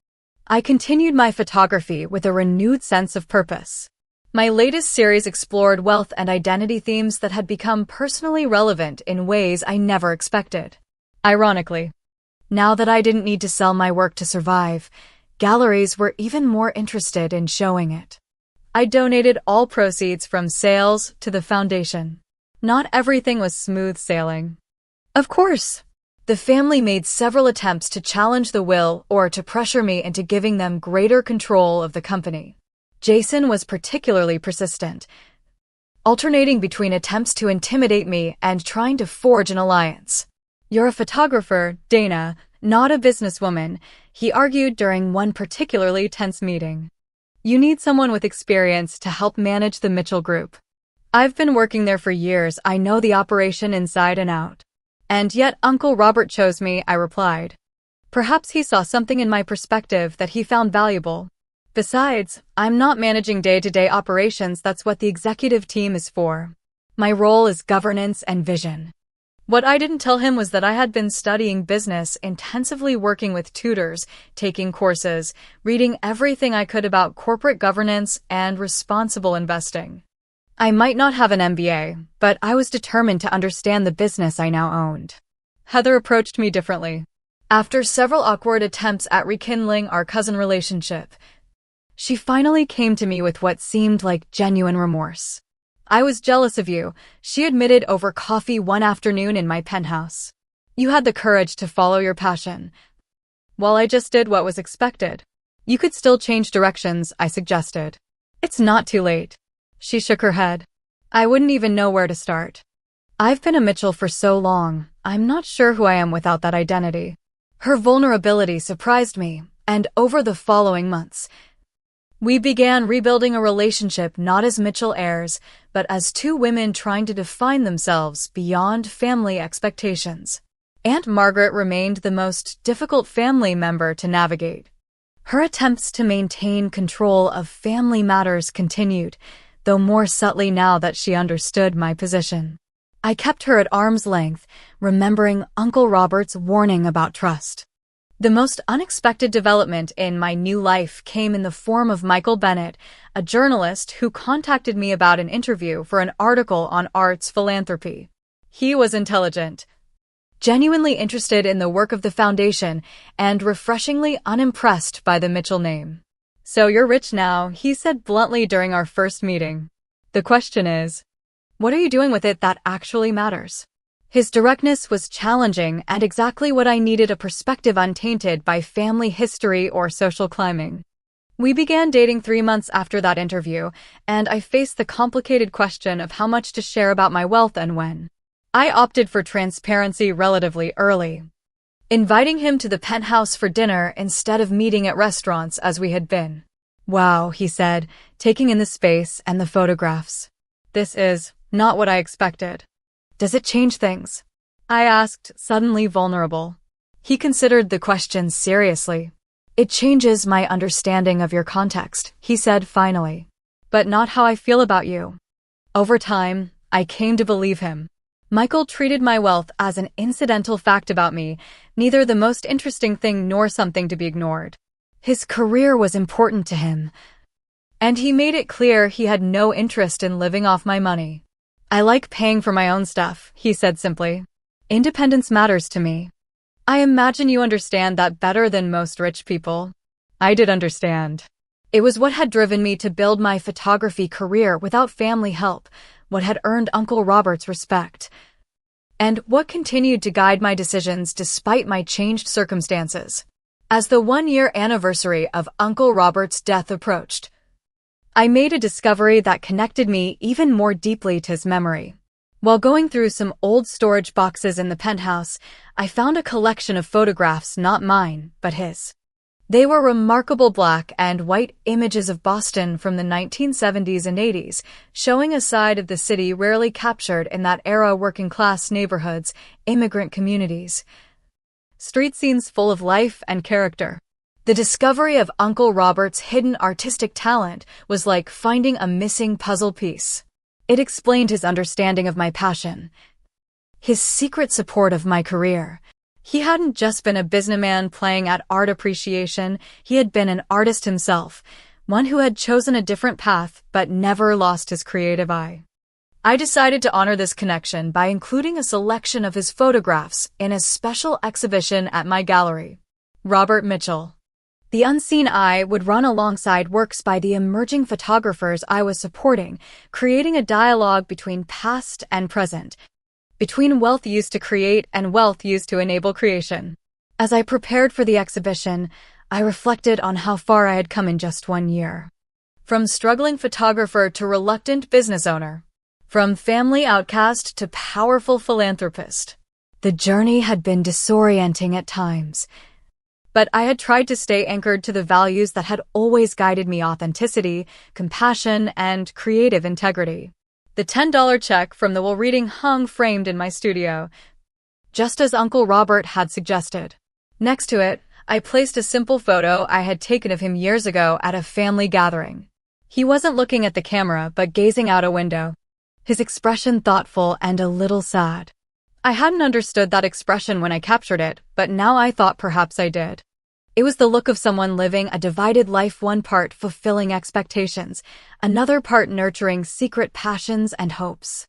I continued my photography with a renewed sense of purpose. My latest series explored wealth and identity themes that had become personally relevant in ways I never expected. Ironically, now that I didn't need to sell my work to survive, galleries were even more interested in showing it. I donated all proceeds from sales to the foundation. Not everything was smooth sailing. Of course, the family made several attempts to challenge the will or to pressure me into giving them greater control of the company. Jason was particularly persistent, alternating between attempts to intimidate me and trying to forge an alliance. You're a photographer, Dana, not a businesswoman, he argued during one particularly tense meeting. You need someone with experience to help manage the Mitchell Group. I've been working there for years, I know the operation inside and out. And yet Uncle Robert chose me, I replied. Perhaps he saw something in my perspective that he found valuable. Besides, I'm not managing day-to-day operations, that's what the executive team is for. My role is governance and vision. What I didn't tell him was that I had been studying business, intensively working with tutors, taking courses, reading everything I could about corporate governance and responsible investing. I might not have an MBA, but I was determined to understand the business I now owned. Heather approached me differently. After several awkward attempts at rekindling our cousin relationship, she finally came to me with what seemed like genuine remorse. "I was jealous of you," she admitted over coffee one afternoon in my penthouse. "You had the courage to follow your passion, while I just did what was expected." "You could still change directions," I suggested. "It's not too late." She shook her head. "I wouldn't even know where to start. I've been a Mitchell for so long, I'm not sure who I am without that identity." Her vulnerability surprised me, and over the following months, we began rebuilding a relationship not as Mitchell heirs, but as two women trying to define themselves beyond family expectations. Aunt Margaret remained the most difficult family member to navigate. Her attempts to maintain control of family matters continued, though more subtly now that she understood my position. I kept her at arm's length, remembering Uncle Robert's warning about trust. The most unexpected development in my new life came in the form of Michael Bennett, a journalist who contacted me about an interview for an article on arts philanthropy. He was intelligent, genuinely interested in the work of the foundation, and refreshingly unimpressed by the Mitchell name. "So you're rich now," he said bluntly during our first meeting. "The question is, what are you doing with it that actually matters?" His directness was challenging and exactly what I needed, a perspective untainted by family history or social climbing. We began dating 3 months after that interview, and I faced the complicated question of how much to share about my wealth and when. I opted for transparency relatively early, inviting him to the penthouse for dinner instead of meeting at restaurants as we had been. "Wow," he said, taking in the space and the photographs. "This is not what I expected." "Does it change things?" I asked, suddenly vulnerable. He considered the question seriously. "It changes my understanding of your context," he said finally. "But not how I feel about you." Over time, I came to believe him. Michael treated my wealth as an incidental fact about me, neither the most interesting thing nor something to be ignored. His career was important to him, and he made it clear he had no interest in living off my money. "I like paying for my own stuff," he said simply. "Independence matters to me." "I imagine you understand that better than most rich people." I did understand. It was what had driven me to build my photography career without family help, what had earned Uncle Robert's respect, and what continued to guide my decisions despite my changed circumstances. As the 1-year anniversary of Uncle Robert's death approached, I made a discovery that connected me even more deeply to his memory. While going through some old storage boxes in the penthouse, I found a collection of photographs not mine, but his. They were remarkable black and white images of Boston from the 1970s and 80s, showing a side of the city rarely captured in that era: working-class neighborhoods, immigrant communities, street scenes full of life and character. The discovery of Uncle Robert's hidden artistic talent was like finding a missing puzzle piece. It explained his understanding of my passion, his secret support of my career. He hadn't just been a businessman playing at art appreciation, he had been an artist himself, one who had chosen a different path but never lost his creative eye. I decided to honor this connection by including a selection of his photographs in a special exhibition at my gallery. Robert Mitchell. The unseen eye would run alongside works by the emerging photographers I was supporting, creating a dialogue between past and present, between wealth used to create and wealth used to enable creation. As I prepared for the exhibition, I reflected on how far I had come in just 1 year. From struggling photographer to reluctant business owner, from family outcast to powerful philanthropist. The journey had been disorienting at times, but I had tried to stay anchored to the values that had always guided me: authenticity, compassion, and creative integrity. The $10 check from the Will reading hung framed in my studio, just as Uncle Robert had suggested. Next to it, I placed a simple photo I had taken of him years ago at a family gathering. He wasn't looking at the camera, but gazing out a window, his expression thoughtful and a little sad. I hadn't understood that expression when I captured it, but now I thought perhaps I did. It was the look of someone living a divided life, one part fulfilling expectations, another part nurturing secret passions and hopes.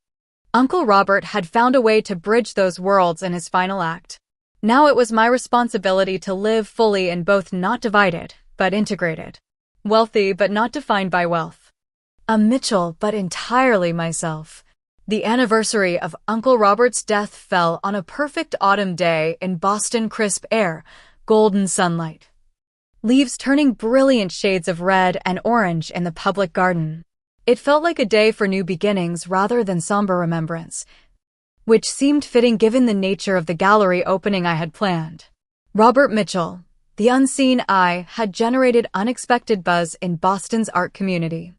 Uncle Robert had found a way to bridge those worlds in his final act. Now it was my responsibility to live fully in both, not divided, but integrated. Wealthy, but not defined by wealth. A Mitchell, but entirely myself. The anniversary of Uncle Robert's death fell on a perfect autumn day in Boston. Crisp air, golden sunlight. Leaves turning brilliant shades of red and orange in the public garden. It felt like a day for new beginnings rather than somber remembrance, which seemed fitting given the nature of the gallery opening I had planned. Robert Mitchell, the unseen eye, had generated unexpected buzz in Boston's art community.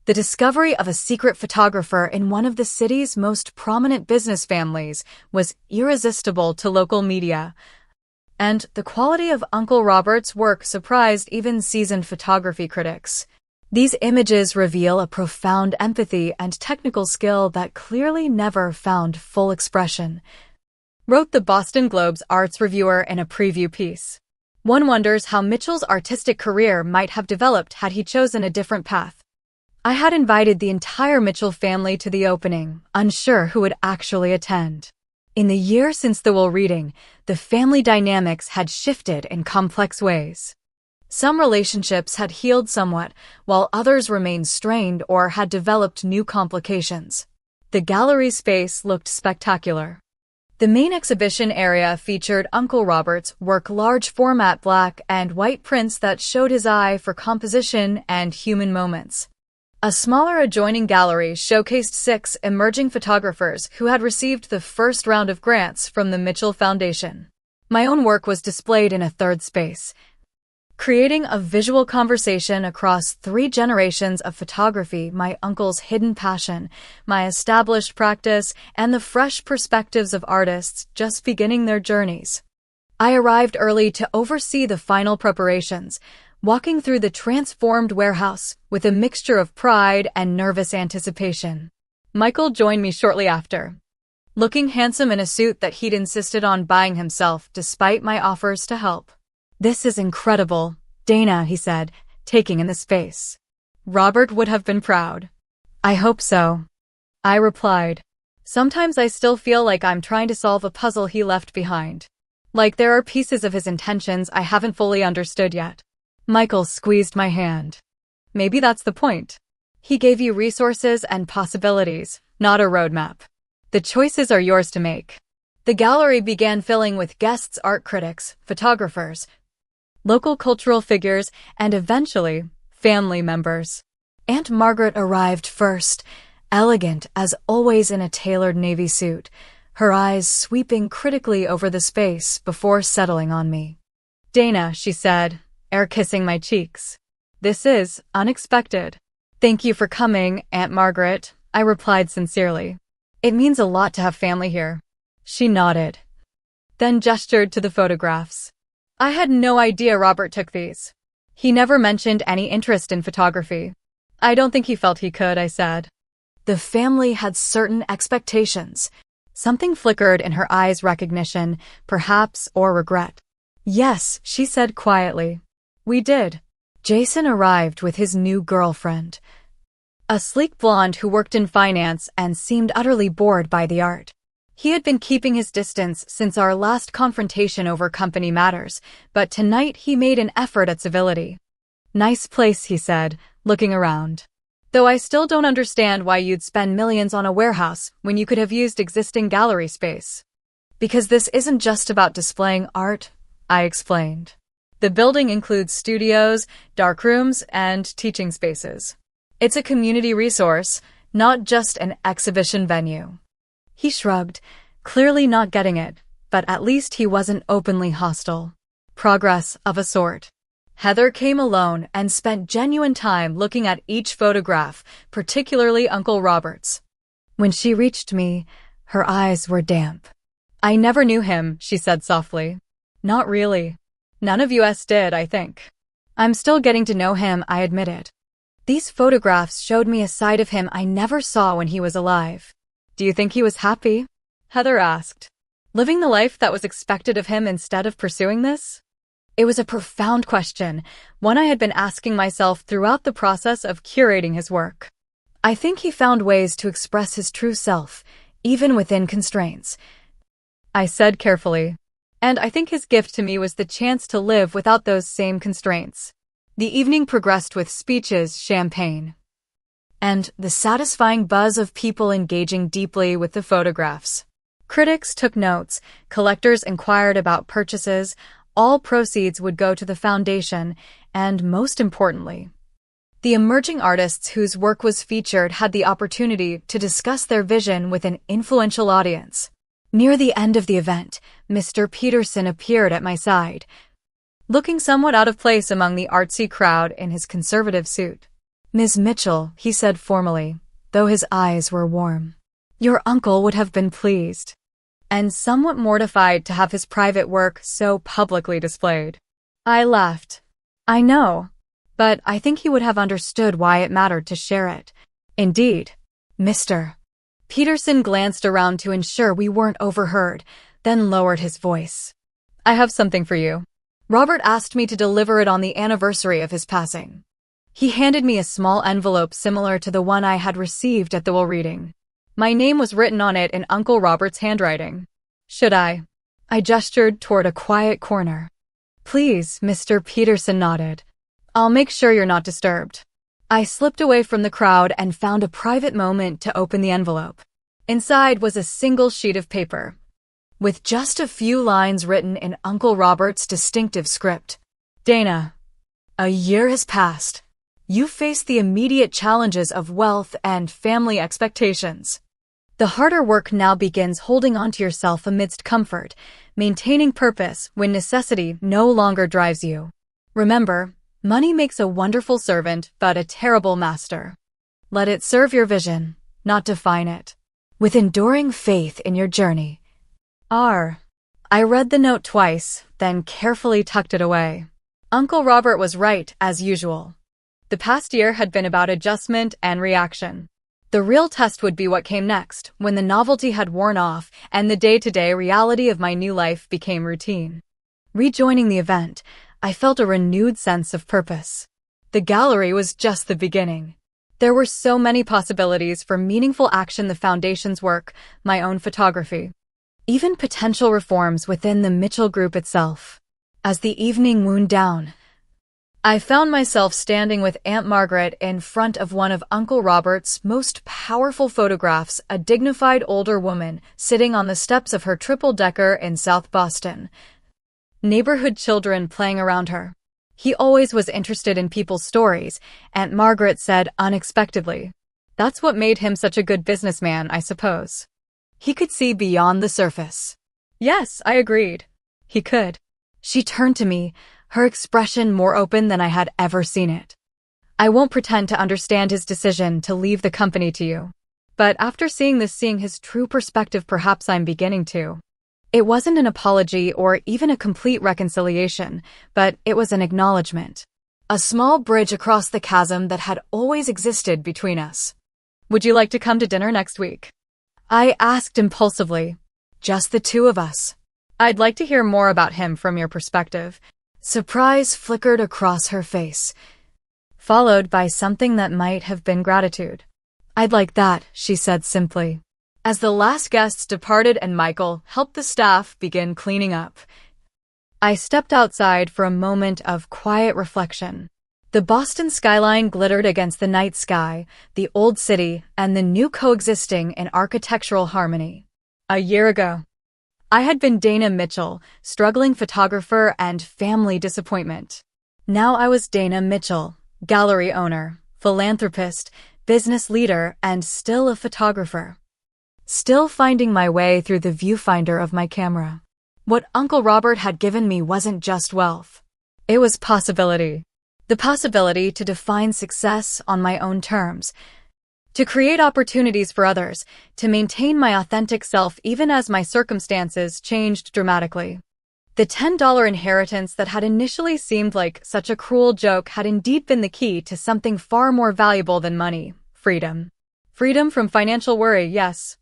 The discovery of a secret photographer in one of the city's most prominent business families was irresistible to local media, and the quality of Uncle Robert's work surprised even seasoned photography critics. These images reveal a profound empathy and technical skill that clearly never found full expression, wrote the Boston Globe's arts reviewer in a preview piece. One wonders how Mitchell's artistic career might have developed had he chosen a different path. I had invited the entire Mitchell family to the opening, unsure who would actually attend. In the year since the will reading, the family dynamics had shifted in complex ways. Some relationships had healed somewhat, while others remained strained or had developed new complications. The gallery space looked spectacular. The main exhibition area featured Uncle Robert's work, large format black and white prints that showed his eye for composition and human moments. A smaller adjoining gallery showcased 6 emerging photographers who had received the first round of grants from the Mitchell Foundation. My own work was displayed in a third space, creating a visual conversation across 3 generations of photography: my uncle's hidden passion, my established practice, and the fresh perspectives of artists just beginning their journeys. I arrived early to oversee the final preparations, walking through the transformed warehouse with a mixture of pride and nervous anticipation. Michael joined me shortly after, looking handsome in a suit that he'd insisted on buying himself despite my offers to help. "This is incredible, Dana," he said, taking in the space. Robert would have been proud. "I hope so," I replied. Sometimes I still feel like I'm trying to solve a puzzle he left behind. Like there are pieces of his intentions I haven't fully understood yet. Michael squeezed my hand. "Maybe that's the point. He gave you resources and possibilities, not a roadmap. The choices are yours to make." The gallery began filling with guests, art critics, photographers, local cultural figures, and eventually, family members. Aunt Margaret arrived first, elegant as always in a tailored navy suit, her eyes sweeping critically over the space before settling on me. "Dana," she said, air-kissing my cheeks. "This is unexpected." "Thank you for coming, Aunt Margaret," I replied sincerely. "It means a lot to have family here." She nodded, then gestured to the photographs. "I had no idea Robert took these. He never mentioned any interest in photography." "I don't think he felt he could," I said. The family had certain expectations. Something flickered in her eyes, recognition, perhaps, or regret. "Yes," she said quietly. "We did." Jason arrived with his new girlfriend, a sleek blonde who worked in finance and seemed utterly bored by the art. He had been keeping his distance since our last confrontation over company matters, but tonight he made an effort at civility. "Nice place," he said, looking around. "Though I still don't understand why you'd spend millions on a warehouse when you could have used existing gallery space." "Because this isn't just about displaying art," I explained. "The building includes studios, darkrooms, and teaching spaces. It's a community resource, not just an exhibition venue." He shrugged, clearly not getting it, but at least he wasn't openly hostile. Progress of a sort. Heather came alone and spent genuine time looking at each photograph, particularly Uncle Robert's. When she reached me, her eyes were damp. "I never knew him," she said softly. "Not really. None of us did, I think." "I'm still getting to know him," I admitted. "These photographs showed me a side of him I never saw when he was alive." "Do you think he was happy?" Heather asked. Living the life that was expected of him instead of pursuing this? It was a profound question, one I had been asking myself throughout the process of curating his work. I think he found ways to express his true self, even within constraints, I said carefully. And I think his gift to me was the chance to live without those same constraints. The evening progressed with speeches, champagne, and the satisfying buzz of people engaging deeply with the photographs. Critics took notes, collectors inquired about purchases, all proceeds would go to the foundation, and most importantly, the emerging artists whose work was featured had the opportunity to discuss their vision with an influential audience. Near the end of the event, Mr. Peterson appeared at my side, looking somewhat out of place among the artsy crowd in his conservative suit. "Ms. Mitchell," he said formally, though his eyes were warm. "Your uncle would have been pleased and somewhat mortified to have his private work so publicly displayed." I laughed. "I know, but I think he would have understood why it mattered to share it." "Indeed, Mr. Peterson glanced around to ensure we weren't overheard, then lowered his voice. "I have something for you. Robert asked me to deliver it on the anniversary of his passing." He handed me a small envelope similar to the one I had received at the will reading. My name was written on it in Uncle Robert's handwriting. "Should I?" I gestured toward a quiet corner. "Please," Mr. Peterson nodded. "I'll make sure you're not disturbed." I slipped away from the crowd and found a private moment to open the envelope. Inside was a single sheet of paper, with just a few lines written in Uncle Robert's distinctive script. "Dana, a year has passed. You face the immediate challenges of wealth and family expectations. The harder work now begins holding on to yourself amidst comfort, maintaining purpose when necessity no longer drives you. Remember, money makes a wonderful servant, but a terrible master. Let it serve your vision, not define it. With enduring faith in your journey. R." I read the note twice, then carefully tucked it away. Uncle Robert was right, as usual. The past year had been about adjustment and reaction. The real test would be what came next, when the novelty had worn off and the day-to-day reality of my new life became routine. Rejoining the event, I felt a renewed sense of purpose. The gallery was just the beginning. There were so many possibilities for meaningful action: the Foundation's work, my own photography, even potential reforms within the Mitchell Group itself. As the evening wound down, I found myself standing with Aunt Margaret in front of one of Uncle Robert's most powerful photographs, a dignified older woman sitting on the steps of her triple-decker in South Boston. Neighborhood children playing around her. "He always was interested in people's stories," Aunt Margaret said unexpectedly. "That's what made him such a good businessman, I suppose. He could see beyond the surface." Yes, I agreed. He could. She turned to me, her expression more open than I had ever seen it. "I won't pretend to understand his decision to leave the company to you. But after seeing his true perspective, perhaps I'm beginning to." It wasn't an apology or even a complete reconciliation, but it was an acknowledgement. A small bridge across the chasm that had always existed between us. "Would you like to come to dinner next week?" I asked impulsively. "Just the two of us?" "I'd like to hear more about him from your perspective." Surprise flickered across her face, followed by something that might have been gratitude. "I'd like that," she said simply. As the last guests departed and Michael helped the staff begin cleaning up, I stepped outside for a moment of quiet reflection. The Boston skyline glittered against the night sky, the old city and the new coexisting in architectural harmony. A year ago, I had been Dana Mitchell, struggling photographer and family disappointment. Now I was Dana Mitchell, gallery owner, philanthropist, business leader, and still a photographer. Still finding my way through the viewfinder of my camera. What Uncle Robert had given me wasn't just wealth. It was possibility. The possibility to define success on my own terms, to create opportunities for others, to maintain my authentic self even as my circumstances changed dramatically. The $10 inheritance that had initially seemed like such a cruel joke had indeed been the key to something far more valuable than money: freedom. Freedom from financial worry, yes.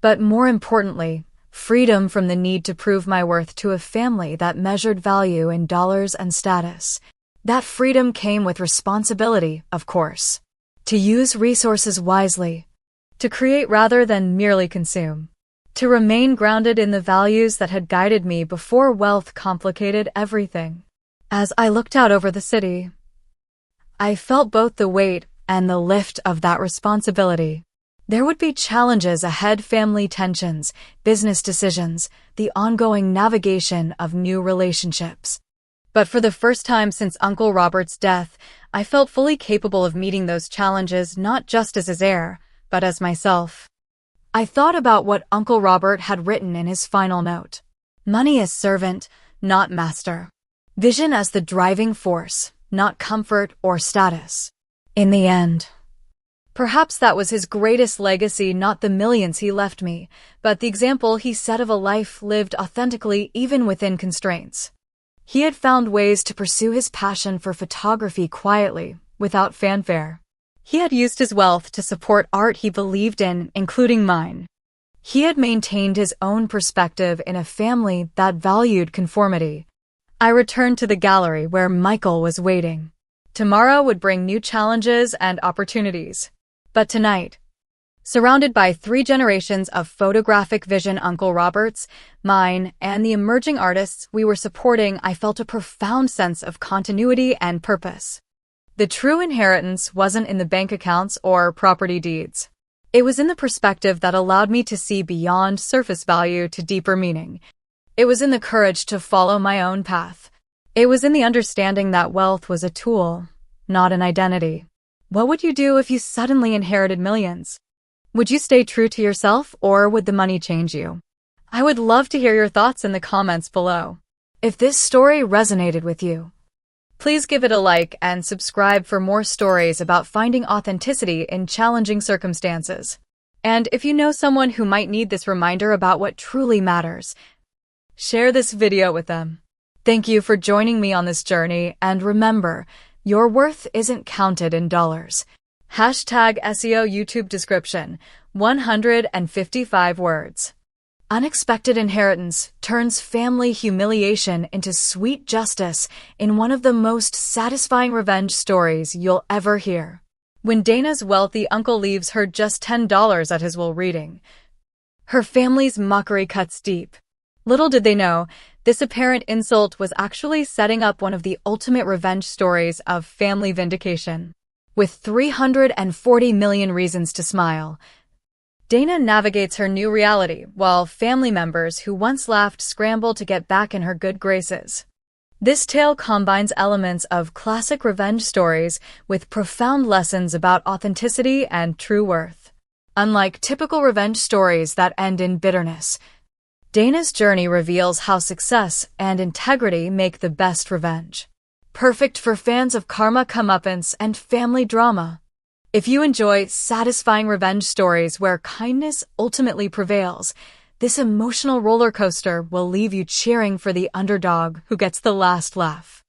But more importantly, Freedom from the need to prove my worth to a family that measured value in dollars and status. That freedom came with responsibility, of course. To use resources wisely. To create rather than merely consume. To remain grounded in the values that had guided me before wealth complicated everything. As I looked out over the city, I felt both the weight and the lift of that responsibility. There would be challenges ahead: family tensions, business decisions, the ongoing navigation of new relationships. But for the first time since Uncle Robert's death, I felt fully capable of meeting those challenges not just as his heir, but as myself. I thought about what Uncle Robert had written in his final note. Money as servant, not master. Vision as the driving force, not comfort or status. In the end, perhaps that was his greatest legacy, not the millions he left me, but the example he set of a life lived authentically even within constraints. He had found ways to pursue his passion for photography quietly, without fanfare. He had used his wealth to support art he believed in, including mine. He had maintained his own perspective in a family that valued conformity. I returned to the gallery where Michael was waiting. Tomorrow would bring new challenges and opportunities. But tonight, surrounded by 3 generations of photographic vision, Uncle Robert's, mine, and the emerging artists we were supporting, I felt a profound sense of continuity and purpose. The true inheritance wasn't in the bank accounts or property deeds. It was in the perspective that allowed me to see beyond surface value to deeper meaning. It was in the courage to follow my own path. It was in the understanding that wealth was a tool, not an identity. What would you do if you suddenly inherited millions? Would you stay true to yourself, or would the money change you? I would love to hear your thoughts in the comments below. If this story resonated with you, please give it a like and subscribe for more stories about finding authenticity in challenging circumstances. And if you know someone who might need this reminder about what truly matters, share this video with them. Thank you for joining me on this journey, and remember, your worth isn't counted in dollars. Hashtag SEO YouTube description, 155 words. Unexpected inheritance turns family humiliation into sweet justice in one of the most satisfying revenge stories you'll ever hear. When Dana's wealthy uncle leaves her just $10 at his will reading, her family's mockery cuts deep. Little did they know, this apparent insult was actually setting up one of the ultimate revenge stories of family vindication. With 340 million reasons to smile, Dana navigates her new reality, while family members who once laughed scramble to get back in her good graces. This tale combines elements of classic revenge stories with profound lessons about authenticity and true worth. Unlike typical revenge stories that end in bitterness, Dana's journey reveals how success and integrity make the best revenge. Perfect for fans of karma, comeuppance, and family drama. If you enjoy satisfying revenge stories where kindness ultimately prevails, this emotional roller coaster will leave you cheering for the underdog who gets the last laugh.